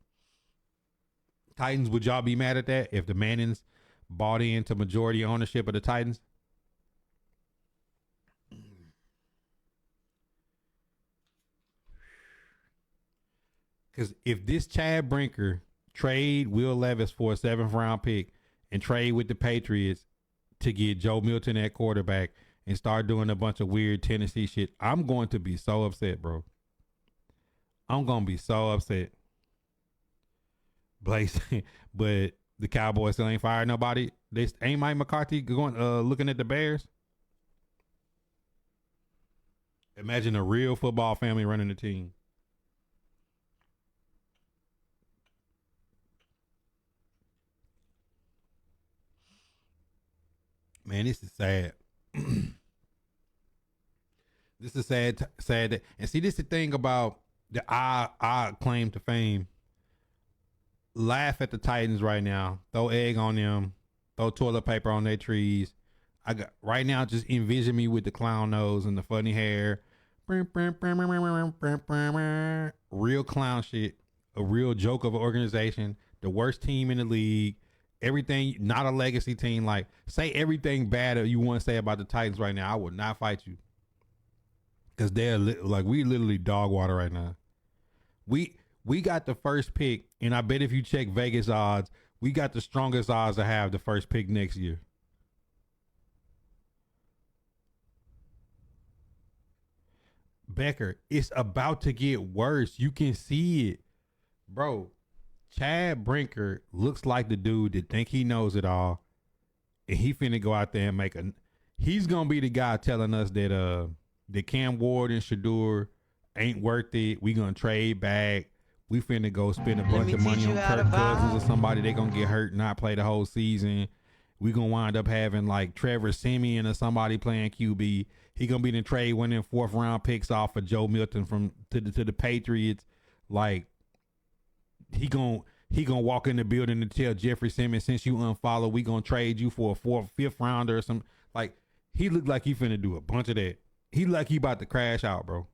Titans, would y'all be mad at that if the Mannings bought into majority ownership of the Titans? Because if this Chad Brinker trade Will Levis for a 7th round pick and trade with the Patriots to get Joe Milton at quarterback and start doing a bunch of weird Tennessee shit, I'm going to be so upset, bro. I'm going to be so upset. Blaze, but the Cowboys still ain't fired nobody. They ain't Mike McCarthy going looking at the Bears. Imagine a real football family running the team. Man, this is sad. This is sad. And see, this is the thing about the I claim to fame. Laugh at the Titans right now. Throw egg on them. Throw toilet paper on their trees. I got right now. Just envision me with the clown nose and the funny hair. Real clown shit. A real joke of an organization. The worst team in the league. Everything, not a legacy team. Like, say everything bad that you want to say about the Titans right now. I would not fight you. Because they're like, we literally dog water right now. We got the first pick, and I bet if you check Vegas odds, we got the strongest odds to have the first pick next year. Becker, it's about to get worse. You can see it, bro. Chad Brinker looks like the dude that think he knows it all, and he finna go out there and make a. He's gonna be the guy telling us that Cam Ward and Shador ain't worth it. We gonna trade back. We finna go spend a bunch of money on Kirk Cousins or somebody. They gonna get hurt, not play the whole season. We gonna wind up having like Trevor Siemian or somebody playing QB. He gonna be in the trade winning 4th round picks off of Joe Milton to the Patriots. Like he gonna walk in the building and tell Jeffrey Simmons, since you unfollow, we gonna trade you for a 4th, 5th rounder or some. Like he looked like he finna do a bunch of that. He like he about to crash out, bro.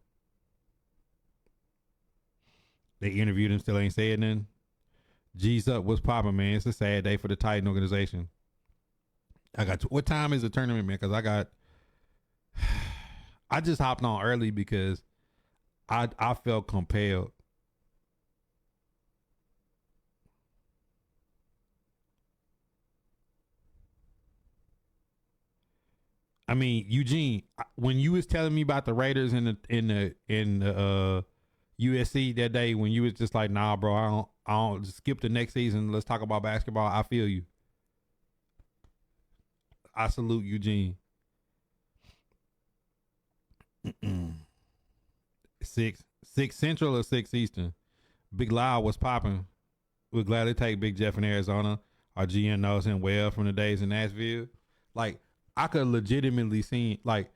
They interviewed him, still ain't said nothing. G's up, what's popping, man? It's a sad day for the Titan organization. What time is the tournament, man? Because I just hopped on early because I felt compelled. I mean, Eugene, when you was telling me about the Raiders in the USC that day, when you was just like, nah, bro, I don't just skip the next season. Let's talk about basketball. I feel you. I salute Eugene. 6 Central or 6 Eastern. Big Loud was popping. We're glad to take Big Jeff in Arizona. Our GM knows him well from the days in Nashville. Like, I could legitimately see, like,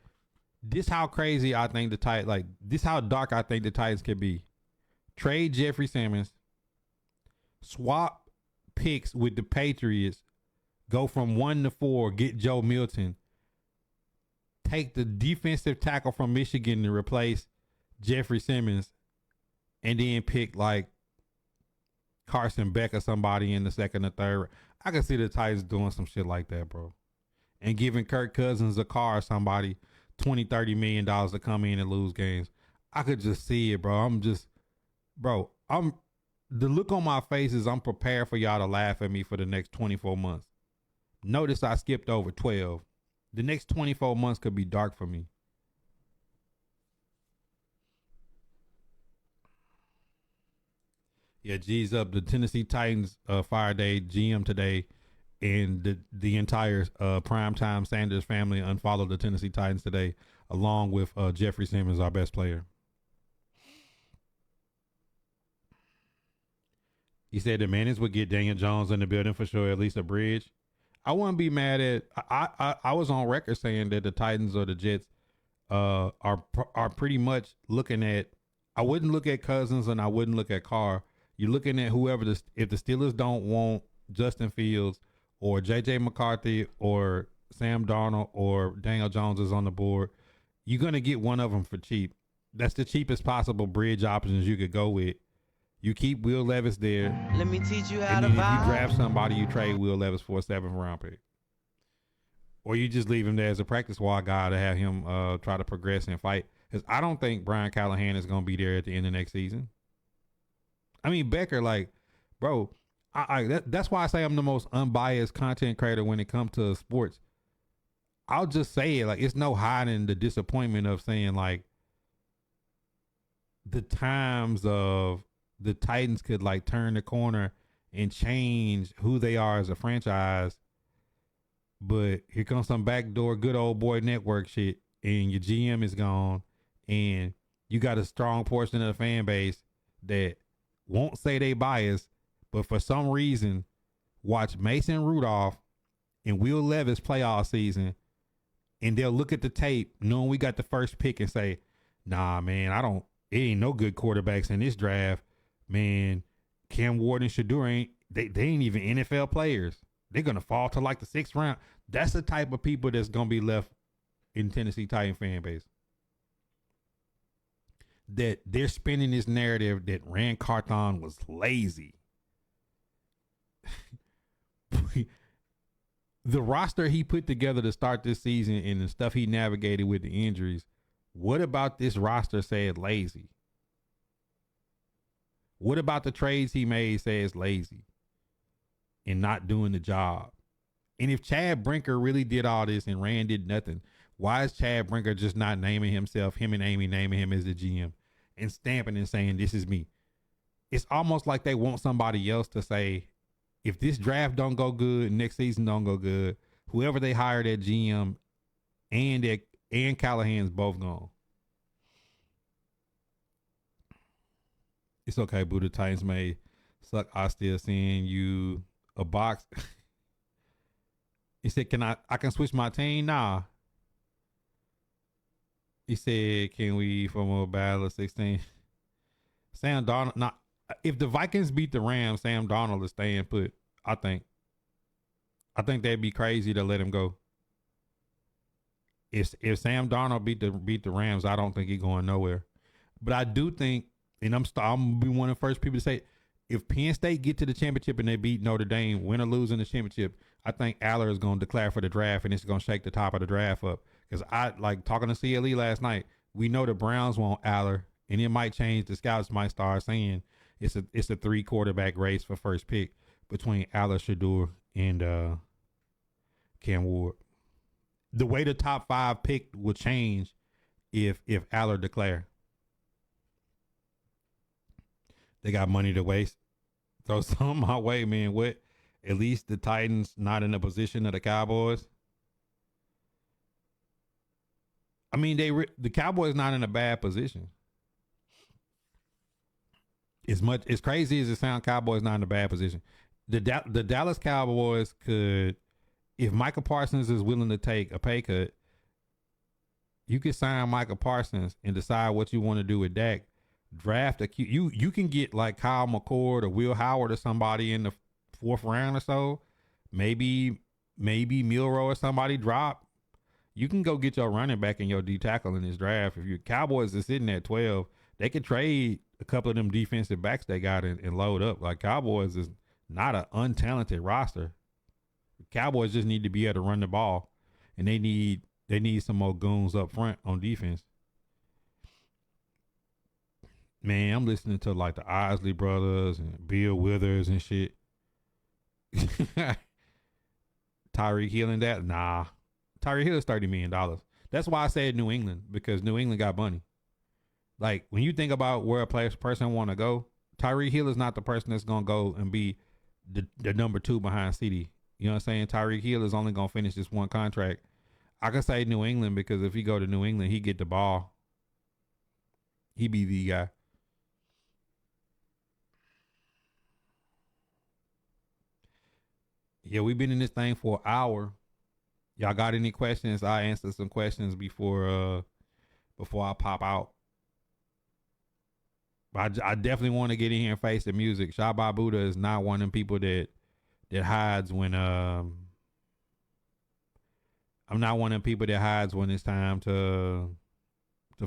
this how crazy I think the Titans, like, this how dark I think the Titans could be. Trade Jeffrey Simmons, swap picks with the Patriots, go from 1 to 4, get Joe Milton, take the defensive tackle from Michigan to replace Jeffrey Simmons, and then pick like Carson Beck or somebody in the 2nd or 3rd. I can see the Titans doing some shit like that, bro. And giving Kirk Cousins a car or somebody $20-30 million to come in and lose games. I could just see it, bro. The look on my face is I'm prepared for y'all to laugh at me for the next 24 months. Notice I skipped over 12. The next 24 months could be dark for me. Yeah, G's up. The Tennessee Titans fire day GM today, and the entire primetime Sanders family unfollowed the Tennessee Titans today, along with Jeffrey Simmons, our best player. He said the Mannings would get Daniel Jones in the building for sure, at least a bridge. I wouldn't be mad at. I was on record saying that the Titans or the Jets are pretty much looking at. I wouldn't look at Cousins and I wouldn't look at Carr. You're looking at whoever if the Steelers don't want Justin Fields or J.J. McCarthy or Sam Darnold or Daniel Jones is on the board, you're gonna get one of them for cheap. That's the cheapest possible bridge options you could go with. You keep Will Levis there. Let me teach you how and to then if vibe. you draft somebody, you trade Will Levis for a 7th round pick. Or you just leave him there as a practice squad guy to have him try to progress and fight. Because I don't think Brian Callahan is going to be there at the end of next season. I mean, Becker, like, bro, that's why I say I'm the most unbiased content creator when it comes to sports. I'll just say it. Like, it's no hiding the disappointment of saying, like, the times of the Titans could like turn the corner and change who they are as a franchise. But here comes some backdoor good old boy network shit, and your GM is gone, and you got a strong portion of the fan base that won't say they biased, but for some reason watch Mason Rudolph and Will Levis play all season, and they'll look at the tape knowing we got the first pick and say, nah, man, it ain't no good quarterbacks in this draft. Man, Cam Ward and Shador ain't even NFL players. They're gonna fall to like the 6th round. That's the type of people that's gonna be left in Tennessee Titan fan base. That they're spinning this narrative that Rand Carthon was lazy. The roster he put together to start this season and the stuff he navigated with the injuries, what about this roster said lazy? What about the trades he made says lazy and not doing the job? And if Chad Brinker really did all this and Rand did nothing, Why is Chad Brinker just not naming himself, him and Amy naming him as the GM and stamping and saying, this is me? It's almost like they want somebody else to say, if this draft don't go good, next season don't go good, whoever they hire that GM and Callahan's both gone. It's okay, Buddha Titans may suck. I still seeing you a box. He said, I can switch my team? Nah. He said, can we from a battle of 16? Sam Darnold, not if the Vikings beat the Rams, Sam Darnold is staying put. I think they'd be crazy to let him go. If Sam Darnold beat the Rams, I don't think he's going nowhere. But I do think, and I'm gonna be one of the first people to say, if Penn State get to the championship and they beat Notre Dame, win or lose in the championship, I think Aller is going to declare for the draft, and it's going to shake the top of the draft up. Because I like talking to CLE last night. We know the Browns want Aller, and it might change. The scouts might start saying it's a 3 quarterback race for first pick between Aller, Shedeur, and Cam Ward. The way the top 5 pick will change if Aller declare. They got money to waste. Throw some my way, man. What? At least the Titans not in the position of the Cowboys. I mean, the Cowboys not in a bad position. As crazy as it sounds, Cowboys not in a bad position. The Dallas Cowboys could, if Micah Parsons is willing to take a pay cut, you could sign Micah Parsons and decide what you want to do with Dak. Draft you can get like Kyle McCord or Will Howard or somebody in the 4th round or so. Maybe Milroe or somebody drop. You can go get your running back and your D tackle in this draft. If your Cowboys are sitting at 12, they could trade a couple of them defensive backs they got and load up. Like Cowboys is not an untalented roster. Cowboys just need to be able to run the ball, and they need some more goons up front on defense. Man, I'm listening to like the Isley brothers and Bill Withers and shit. Tyreek Hill and that? Nah. Tyreek Hill is $30 million. That's why I said New England, because New England got money. Like, when you think about where a person want to go, Tyreek Hill is not the person that's going to go and be the number 2 behind CD. You know what I'm saying? Tyreek Hill is only going to finish this one contract. I can say New England because if he go to New England, he get the ball. He be the guy. Yeah, we've been in this thing for an hour. Y'all got any questions? I answer some questions before I pop out. But I definitely want to get in here and face the music. Shabba Buddha is not one of them people that hides when I'm not one of them people that hides when it's time to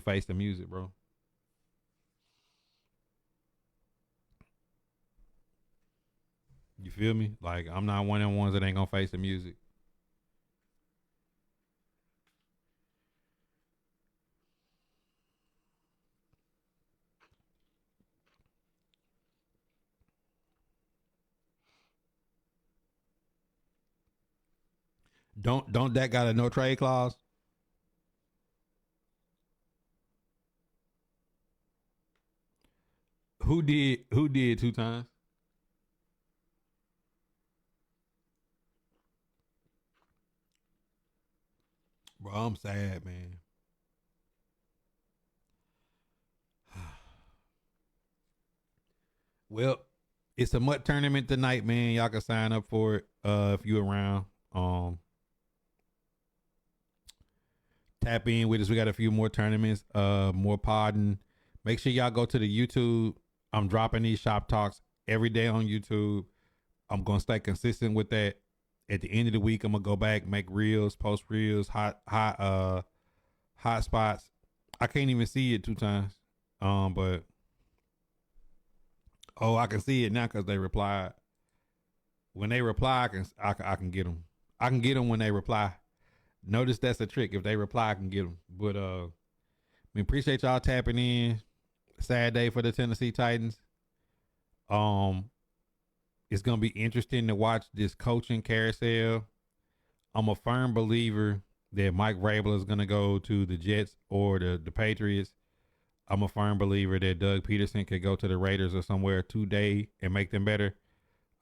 face the music, bro. You feel me? Like, I'm not one of them ones that ain't gonna face the music. Don't that got a no trade clause? Who did 2 times? Bro, I'm sad, man. Well, it's a MUT tournament tonight, man. Y'all can sign up for it if you around. Tap in with us. We got a few more tournaments, more podding. Make sure y'all go to the YouTube. I'm dropping these shop talks every day on YouTube. I'm gonna stay consistent with that. At the end of the week, I'm gonna go back, make reels, post reels, hot spots. I can't even see it 2 times. But I can see it now because they replied. When they reply, I can get them. I can get them when they reply. Notice that's a trick. If they reply, I can get them. But we appreciate y'all tapping in. Sad day for the Tennessee Titans. It's gonna be interesting to watch this coaching carousel. I'm a firm believer that Mike Vrabel is going to go to the Jets or the Patriots. I'm a firm believer that Doug Peterson could go to the Raiders or somewhere today and make them better.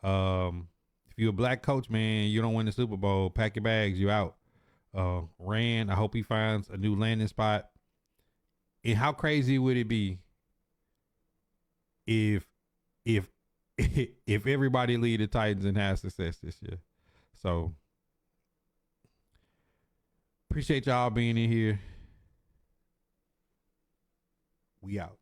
If you're a black coach, man, you don't win the Super Bowl, pack your bags, you out. Rand, I hope he finds a new landing spot. And how crazy would it be if if everybody lead the Titans and have success this year? So appreciate y'all being in here. We out.